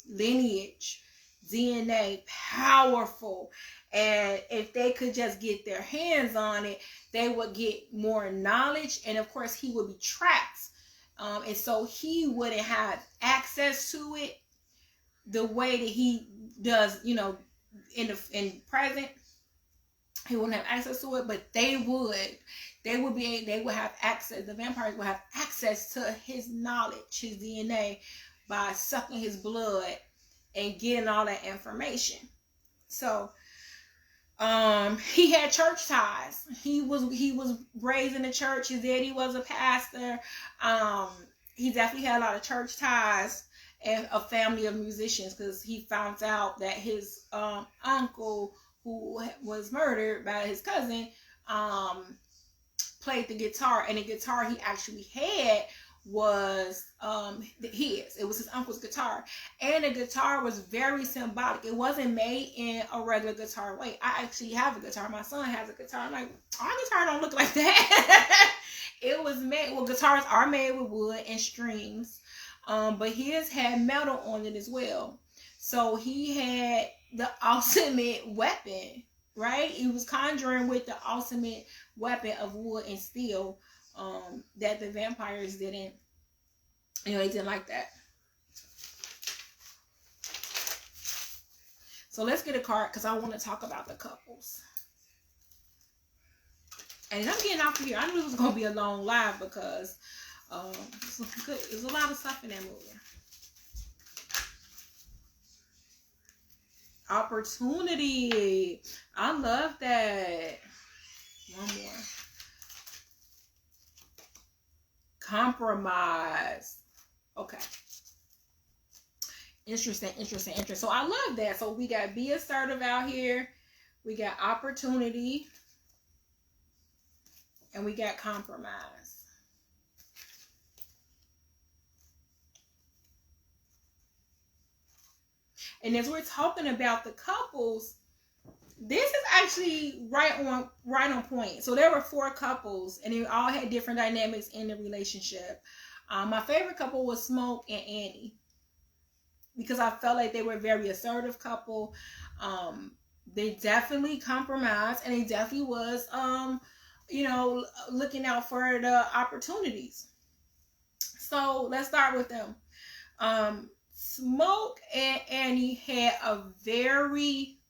A: lineage DNA, powerful. And if they could just get their hands on it, they would get more knowledge. And of course, he would be trapped. And so he wouldn't have access to it the way that he does, in present. He wouldn't have access to it, but they would have access. The vampires would have access to his knowledge, his DNA, by sucking his blood and getting all that information. So he had church ties. He was raised in the church. His daddy was a pastor. He definitely had a lot of church ties and a family of musicians, because he found out that his uncle, who was murdered by his cousin, played the guitar, and the guitar he actually had was his. It was his uncle's guitar, and the guitar was very symbolic. It wasn't made in a regular guitar way. I actually have a guitar. My son has a guitar. I'm like, our guitar don't look like that. It was made. Well, guitars are made with wood and strings, but his had metal on it as well. So he had the ultimate weapon, right? He was conjuring with the ultimate weapon of wood and steel, that the vampires didn't, they didn't like that. So let's get a card, because I want to talk about the couples. And I'm getting off of here. I knew it was going to be a long live, because there's a lot of stuff in that movie. Opportunity. I love that. One more. Compromise. Okay. Interesting. So I love that. So we got be assertive out here. We got opportunity. And we got compromise. And as we're talking about the couples, this is actually right on point. So there were 4 couples, and they all had different dynamics in the relationship. My favorite couple was Smoke and Annie, because I felt like they were a very assertive couple. They definitely compromised, and they definitely was, looking out for the opportunities. So let's start with them. Smoke and Annie had a very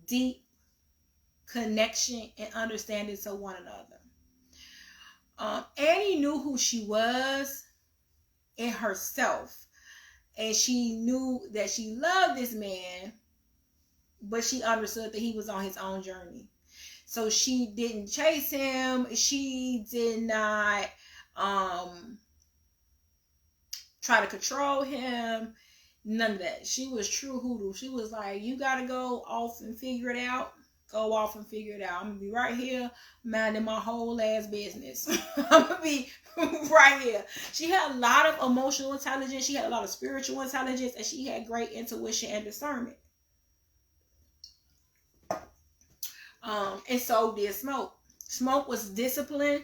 A: deep connection and understanding to one another. Annie knew who she was in herself, and she knew that she loved this man, but she understood that he was on his own journey. So she didn't chase him. She did not try to control him. None of that. She was true hoodoo. She was like, you gotta go off and figure it out. Go off and figure it out. I'm gonna be right here minding my whole ass business. I'm gonna be right here. She had a lot of emotional intelligence. She had a lot of spiritual intelligence, and she had great intuition and discernment. And so did Smoke. Smoke was disciplined.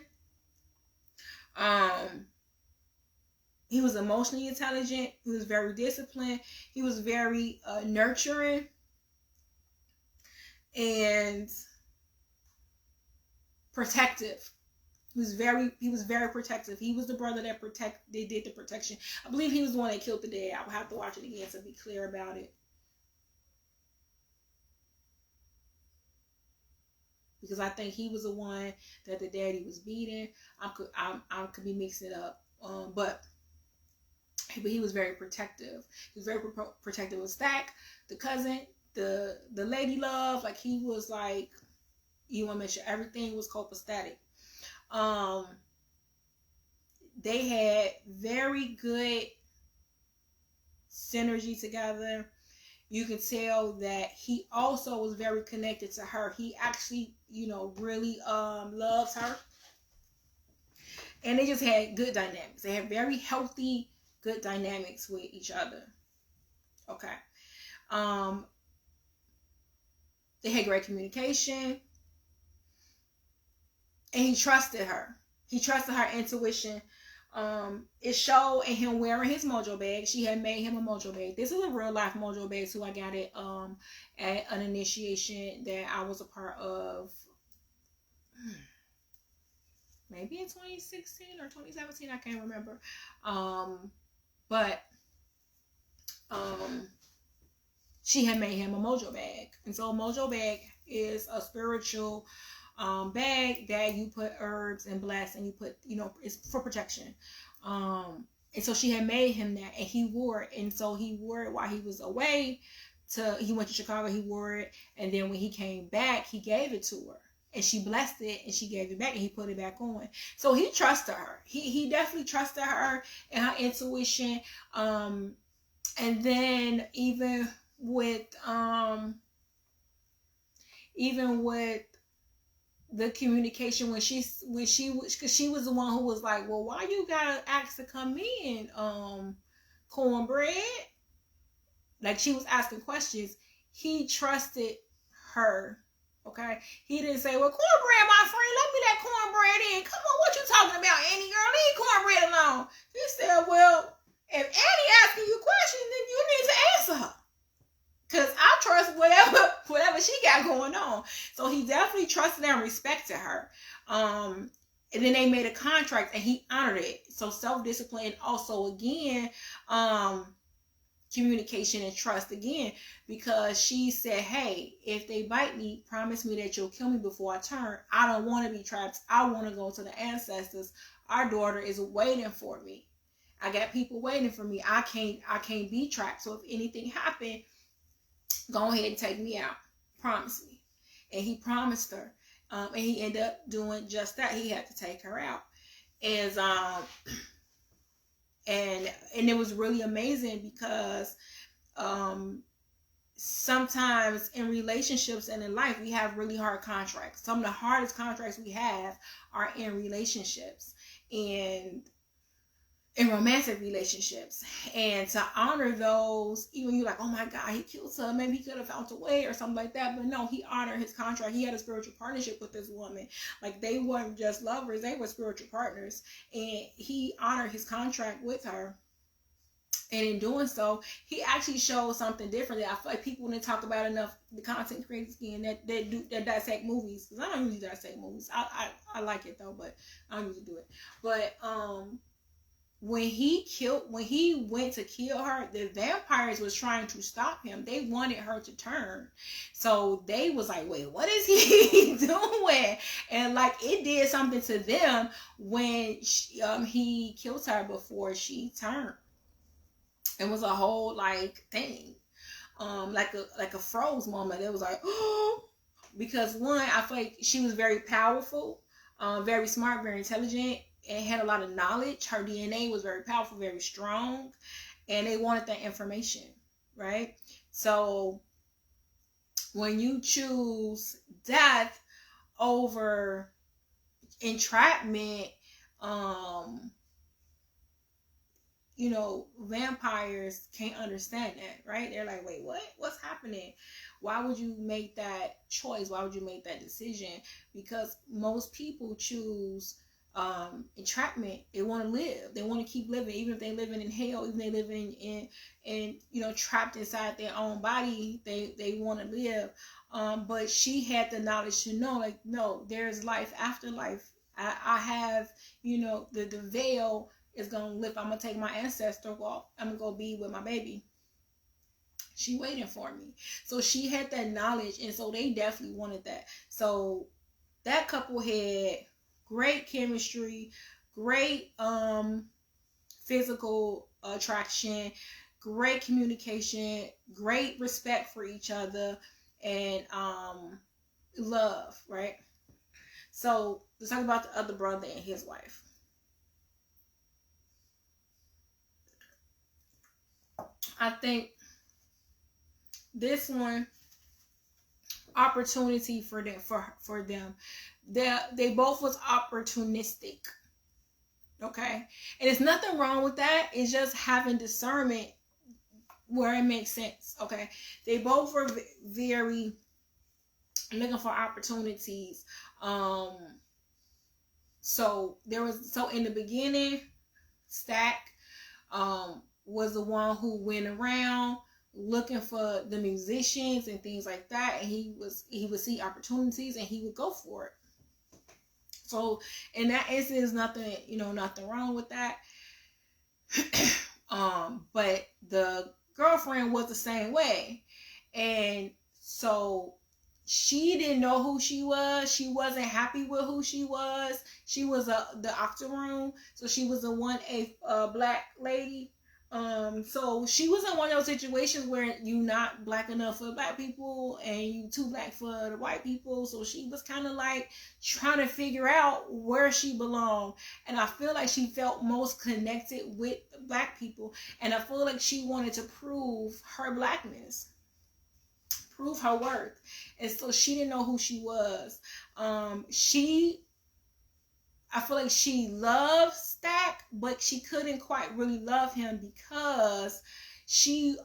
A: He was emotionally intelligent. He was very disciplined. He was very nurturing. And protective. He was very protective. He was the brother that they did the protection. I believe he was the one that killed the dad. I will have to watch it again to be clear about it. Because I think he was the one that the daddy was beating. I could be mixing it up. But he was very protective. He was very protective of Stack, the cousin, the lady love. Like, he was like, you want to make sure everything was copacetic. They had very good synergy together. You can tell that he also was very connected to her. He actually, really loves her. And they just had good dynamics. They had very healthy, good dynamics with each other. Okay. They had great communication. And he trusted her. He trusted her intuition. It showed in him wearing his mojo bag. She had made him a mojo bag. This is a real life mojo bag, so I got it at an initiation that I was a part of. Maybe in 2016 or 2017, I can't remember. But she had made him a mojo bag. And so a mojo bag is a spiritual bag that you put herbs and bless, and you put, it's for protection. And so she had made him that, and he wore it. And so he wore it while he was away. He went to Chicago, he wore it, and then when he came back, he gave it to her. And she blessed it, and she gave it back, and he put it back on. So he trusted her. He definitely trusted her and her intuition. And then even with the communication, when she was, because she was the one who was like, well, why you gotta ask to come in, cornbread? Like, she was asking questions. He trusted her. Okay, he didn't say, well, cornbread, my friend, let me that cornbread in. Come on, what you talking about, Annie girl? Leave cornbread alone. He said, well, if Annie asking you questions, then you need to answer her, because I trust whatever she got going on. So he definitely trusted and respected her. And then they made a contract, and he honored it. So self-discipline, and also again, communication and trust again, because she said, hey, if they bite me, promise me that you'll kill me before I turn. I don't want to be trapped. I want to go to the ancestors. Our daughter is waiting for me. I got people waiting for me. I can't be trapped. So if anything happened, go ahead and take me out. Promise me. And he promised her. And he ended up doing just that. He had to take her out. And it was really amazing, because sometimes in relationships and in life, we have really hard contracts. Some of the hardest contracts we have are in relationships and in romantic relationships. And to honor those, even you're like, oh my God, he killed her. Maybe he could have found a way or something like that. But no, he honored his contract. He had a spiritual partnership with this woman. Like, they weren't just lovers, they were spiritual partners. And he honored his contract with her. And in doing so, he actually showed something different that I feel like people didn't talk about enough. The content creators again that dissect movies, because I don't usually dissect movies. I like it though, but I don't usually do it. But when he went to kill her, the vampires was trying to stop him. They wanted her to turn. So they was like, wait, what is he doing? And like, it did something to them when he killed her before she turned. It was a whole like thing. Like a froze moment. It was like, oh, because one, I feel like she was very powerful, very smart, very intelligent, and had a lot of knowledge. Her DNA was very powerful, very strong, and they wanted that information, right? So when you choose death over entrapment, you know, vampires can't understand that, right? They're like, wait, what? What's happening? Why would you make that choice? Why would you make that decision? Because most people choose entrapment. They want to live. They want to keep living, even if they're living in hell, even if they're living in you know, trapped inside their own body. They want to live. But she had the knowledge to know, like, no, there's life after life. I have, you know, the veil is gonna lift. I'm gonna take my ancestor walk. I'm gonna go be with my baby. She waiting for me. So she had that knowledge, and so they definitely wanted that. So that couple had great chemistry, great physical attraction, great communication, great respect for each other, and love, right? So let's talk about the other brother and his wife. I think this one, opportunity for them. They both was opportunistic. Okay. And there's nothing wrong with that. It's just having discernment where it makes sense. Okay. They both were very looking for opportunities. So in the beginning, Stack was the one who went around looking for the musicians and things like that, and he would see opportunities and he would go for it. So in that instance, nothing wrong with that. But the girlfriend was the same way, and so she didn't know who she was. She wasn't happy with who she was. She was the octoroon, so she was a 1/8 black lady. So she was in one of those situations where you not black enough for black people and you too black for the white people. So she was kind of like trying to figure out where she belonged. And I feel like she felt most connected with black people. And I feel like she wanted to prove her blackness, prove her worth. And so she didn't know who she was. I feel like she loved Stack, but she couldn't quite really love him because she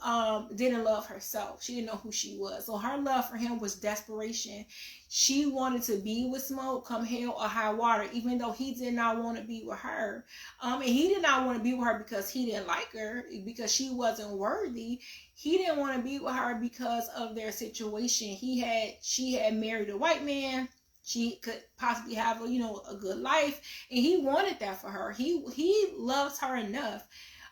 A: didn't love herself. She didn't know who she was. So her love for him was desperation. She wanted to be with Smoke come hell or high water, even though he did not want to be with her. And he did not want to be with her because he didn't like her, because she wasn't worthy. He didn't want to be with her because of their situation. She had married a white man. She could possibly have a good life, and he wanted that for her. He loves her enough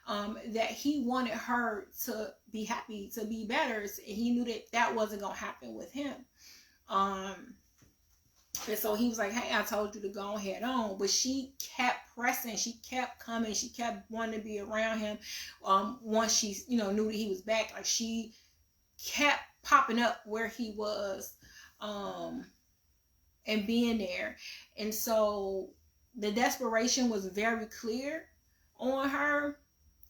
A: that he wanted her to be happy, to be better, and he knew that wasn't gonna happen with him. And so he was like, "Hey, I told you to go ahead on," but she kept pressing. She kept coming. She kept wanting to be around him. Once she knew that he was back, like she kept popping up where he was. And being there. And so the desperation was very clear on her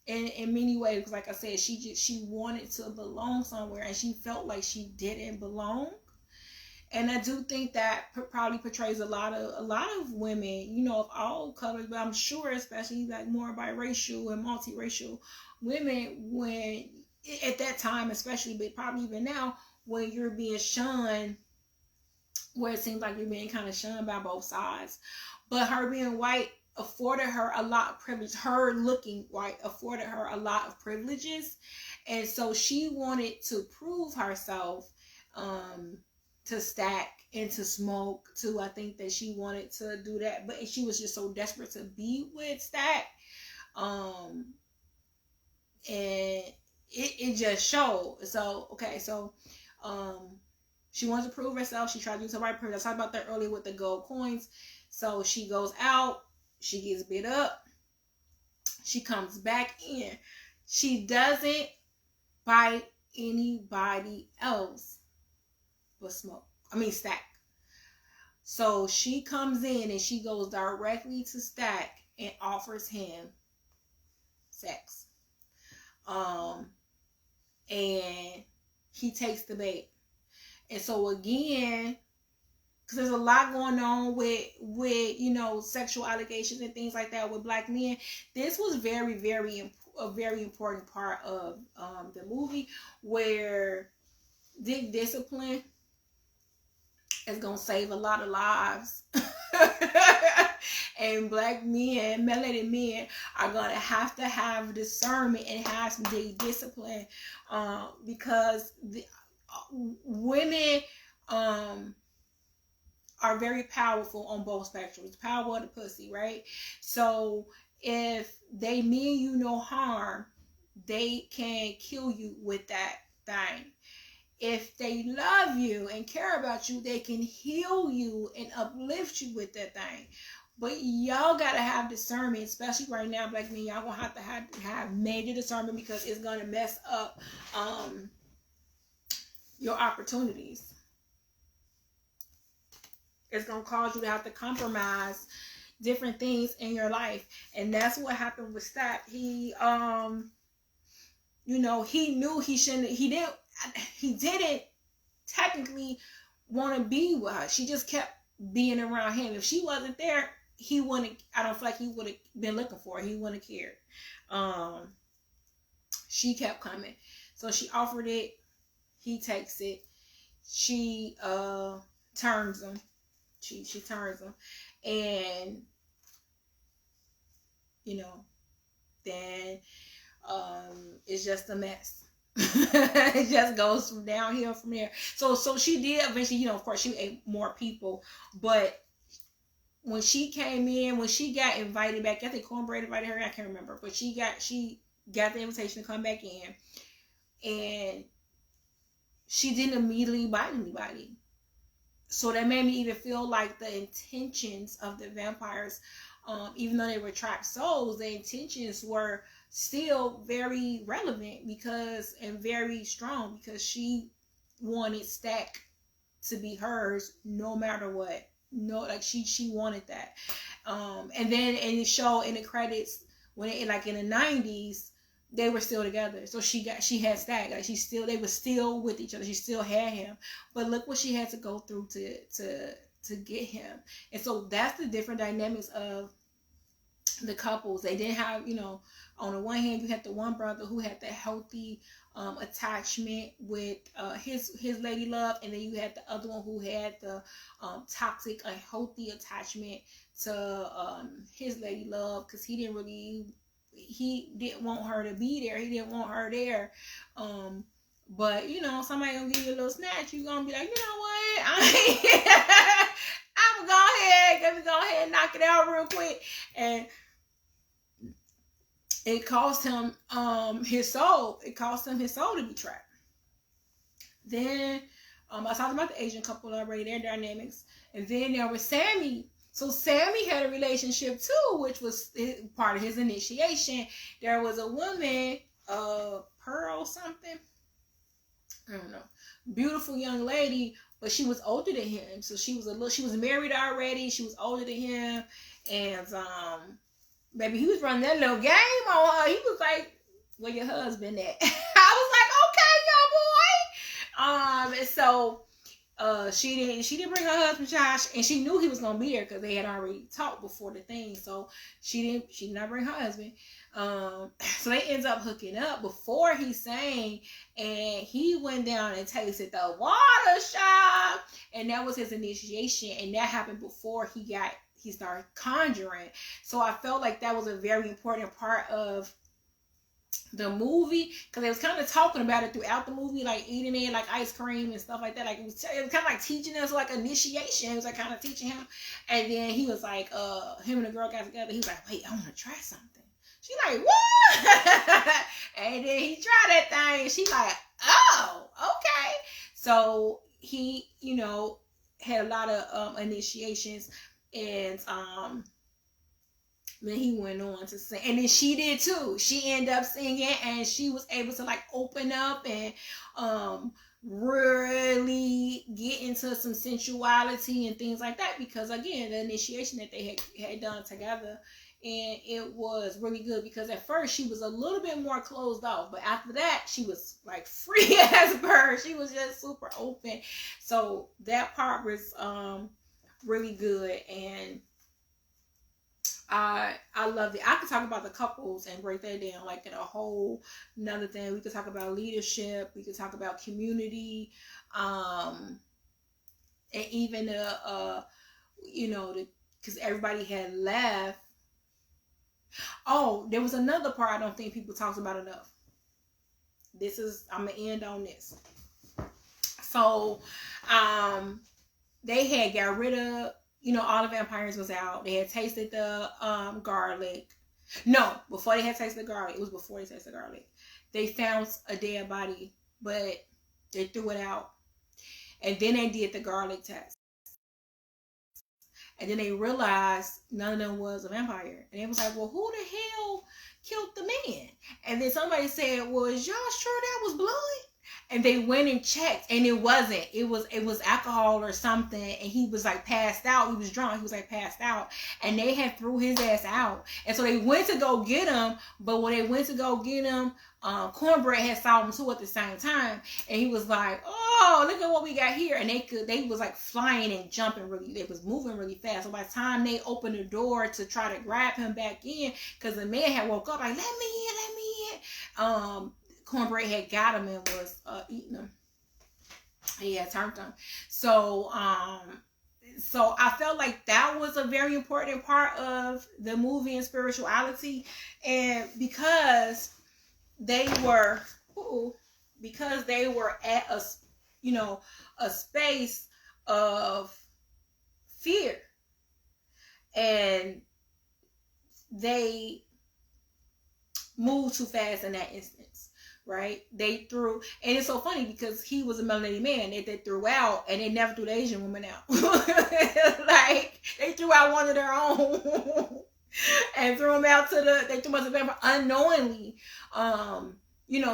A: in many ways, because like I said, she wanted to belong somewhere, and she felt like she didn't belong. And I do think that probably portrays a lot of women, of all colors, but I'm sure especially like more biracial and multiracial women, when at that time especially, but probably even now, when you're being shunned, where it seems like you're being kind of shunned by both sides. But her being white afforded her a lot of privilege. Her looking white afforded her a lot of privileges. And so she wanted to prove herself to Stack and to Smoke too. I think that she wanted to do that. But she was just so desperate to be with Stack And it just showed. So okay, so she wants to prove herself. She tried to do the right person. I talked about that earlier with the gold coins. So she goes out, she gets bit up, she comes back in. She doesn't bite anybody else but Smoke. I mean Stack. So she comes in and she goes directly to Stack and offers him sex. And he takes the bait. And so again, because there's a lot going on with sexual allegations and things like that with black men, this was very a very important part of the movie, where Dick Discipline is gonna save a lot of lives. And black men, melanated men, are gonna have discernment and have some discipline, because women are very powerful on both spectrums. The power of the pussy, right? So if they mean you no harm, they can kill you with that thing. If they love you and care about you, they can heal you and uplift you with that thing. But y'all gotta have discernment, especially right now, black men. Y'all gonna have to have major discernment, because it's gonna mess up your opportunities. It's gonna cause you to have to compromise different things in your life, and that's what happened with Stack. He, he knew he shouldn't. He didn't technically want to be with her. She just kept being around him. If she wasn't there, he wouldn't. I don't feel like he would have been looking for her. He wouldn't have cared. She kept coming, so she offered it. He takes it. She turns him. She turns him, and then it's just a mess. It just goes from downhill from there. So she did eventually, of course, she ate more people, but when she came in, when she got invited back, I think Cornbread invited her. I can't remember, but she got the invitation to come back in, and she didn't immediately bite anybody. So that made me even feel like the intentions of the vampires, even though they were trapped souls, the intentions were still very relevant and very strong, because she wanted Stack to be hers no matter what. No, like she wanted that. And then it showed in the credits when in the 90s, they were still together. So she had Stack. Like they were still with each other. She still had him. But look what she had to go through to get him. And so that's the different dynamics of the couples. They didn't have, on the one hand, you had the one brother who had the healthy attachment with his lady love, and then you had the other one who had the toxic, unhealthy attachment to his lady love, because he didn't want her to be there. He didn't want her there. But somebody gonna give you a little snatch, you gonna be like, you know what? I'm gonna go ahead and knock it out real quick. And it cost him his soul. It cost him his soul to be trapped. Then I talked about the Asian couple already, their dynamics. And then there was Sammy. So Sammy had a relationship too, which was part of his initiation. There was a woman, Pearl something, I don't know, beautiful young lady, but she was older than him. So she was married already. She was older than him, and baby, he was running that little game on her. He was like, "Where your husband at?" I was like, "Okay, young boy." And so she didn't bring her husband Josh, and she knew he was gonna be there because they had already talked before the thing. So she did not bring her husband. So they ends up hooking up before he sang, and he went down and tasted the water shop, and that was his initiation, and that happened before he started conjuring. So I felt like that was a very important part of the movie, because they was kind of talking about it throughout the movie, like eating it like ice cream and stuff like that. Like it was kind of like teaching us like initiation. It was like kind of teaching him, and then he was like, him and the girl got together. He was like, wait, I want to try something. She like, what? And then he tried that thing, and she like, oh, okay. So he, had a lot of initiations, and then he went on to sing, and then she did too. She ended up singing, and she was able to like open up and really get into some sensuality and things like that, because again, the initiation that they had done together, and it was really good, because at first she was a little bit more closed off, but after that she was like free as a bird. She was just super open. So that part was really good, and I love it. I could talk about the couples and break that down like in a whole another thing. We could talk about leadership. We could talk about community, and even because everybody had left. Oh, there was another part I don't think people talked about enough. I'm gonna end on this. So, they had got rid of. All the vampires was out. They had tasted the garlic. No, before they had tasted the garlic. It was before they tasted the garlic. They found a dead body, but they threw it out. And then they did the garlic test. And then they realized none of them was a vampire. And they was like, well, who the hell killed the man? And then somebody said, well, is y'all sure that was blood? And they went and checked, and it wasn't. It was alcohol or something, and he was like passed out. He was drunk. He was like passed out, and they had threw his ass out. And so they went to go get him, but when they went to go get him, Cornbread had saw him too at the same time, and he was like, "Oh, look at what we got here!" And they was like flying and jumping really. They was moving really fast. So by the time they opened the door to try to grab him back in, because the man had woke up like, "Let me in." Cornbread had got him and was eating him. He had turned him. So I felt like that was a very important part of the movie and spirituality, and because they were at a space of fear, and they moved too fast in that instance. Right? They threw, and it's so funny because he was a melanated man that they threw out, and they never threw the Asian woman out. Like, they threw out one of their own and threw him out they threw him out to vampire unknowingly,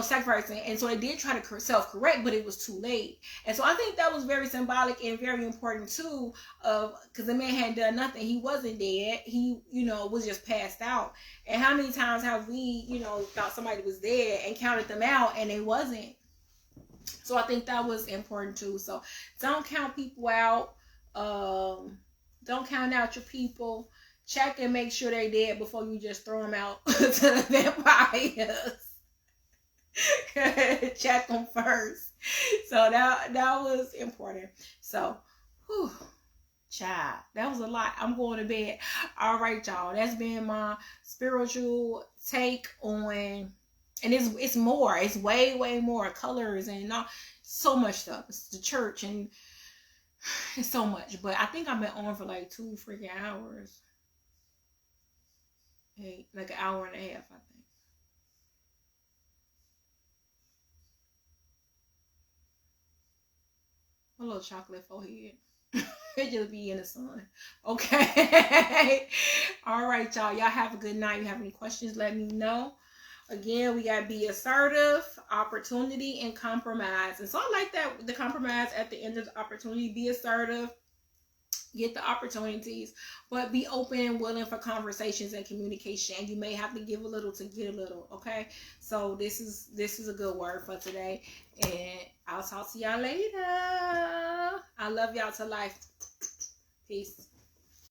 A: sacrificing. And so they did try to self-correct, but it was too late. And so I think that was very symbolic and very important too, because the man hadn't done nothing. He wasn't dead. He, was just passed out. And how many times have we, thought somebody was dead and counted them out and they wasn't? So I think that was important too. So don't count people out. Don't count out your people. Check and make sure they're dead before you just throw them out to the vampires. Check them first. So that was important. So, child, that was a lot. I'm going to bed. All right, y'all. That's been my spiritual take on, and it's more. It's way more colors and not so much stuff. It's the church and it's so much. But I think I've been on for like 2 freaking hours. Hey, like an hour and a half, I think. A little chocolate forehead. It just be in the sun. Okay. All right, y'all. Y'all have a good night. If you have any questions, let me know. Again, we got to be assertive, opportunity, and compromise. And so I like that, the compromise at the end of the opportunity. Be assertive, get the opportunities, but be open and willing for conversations and communication. And you may have to give a little to get a little, okay? So this is a good word for today. And I'll talk to y'all later. I love y'all to life. Peace.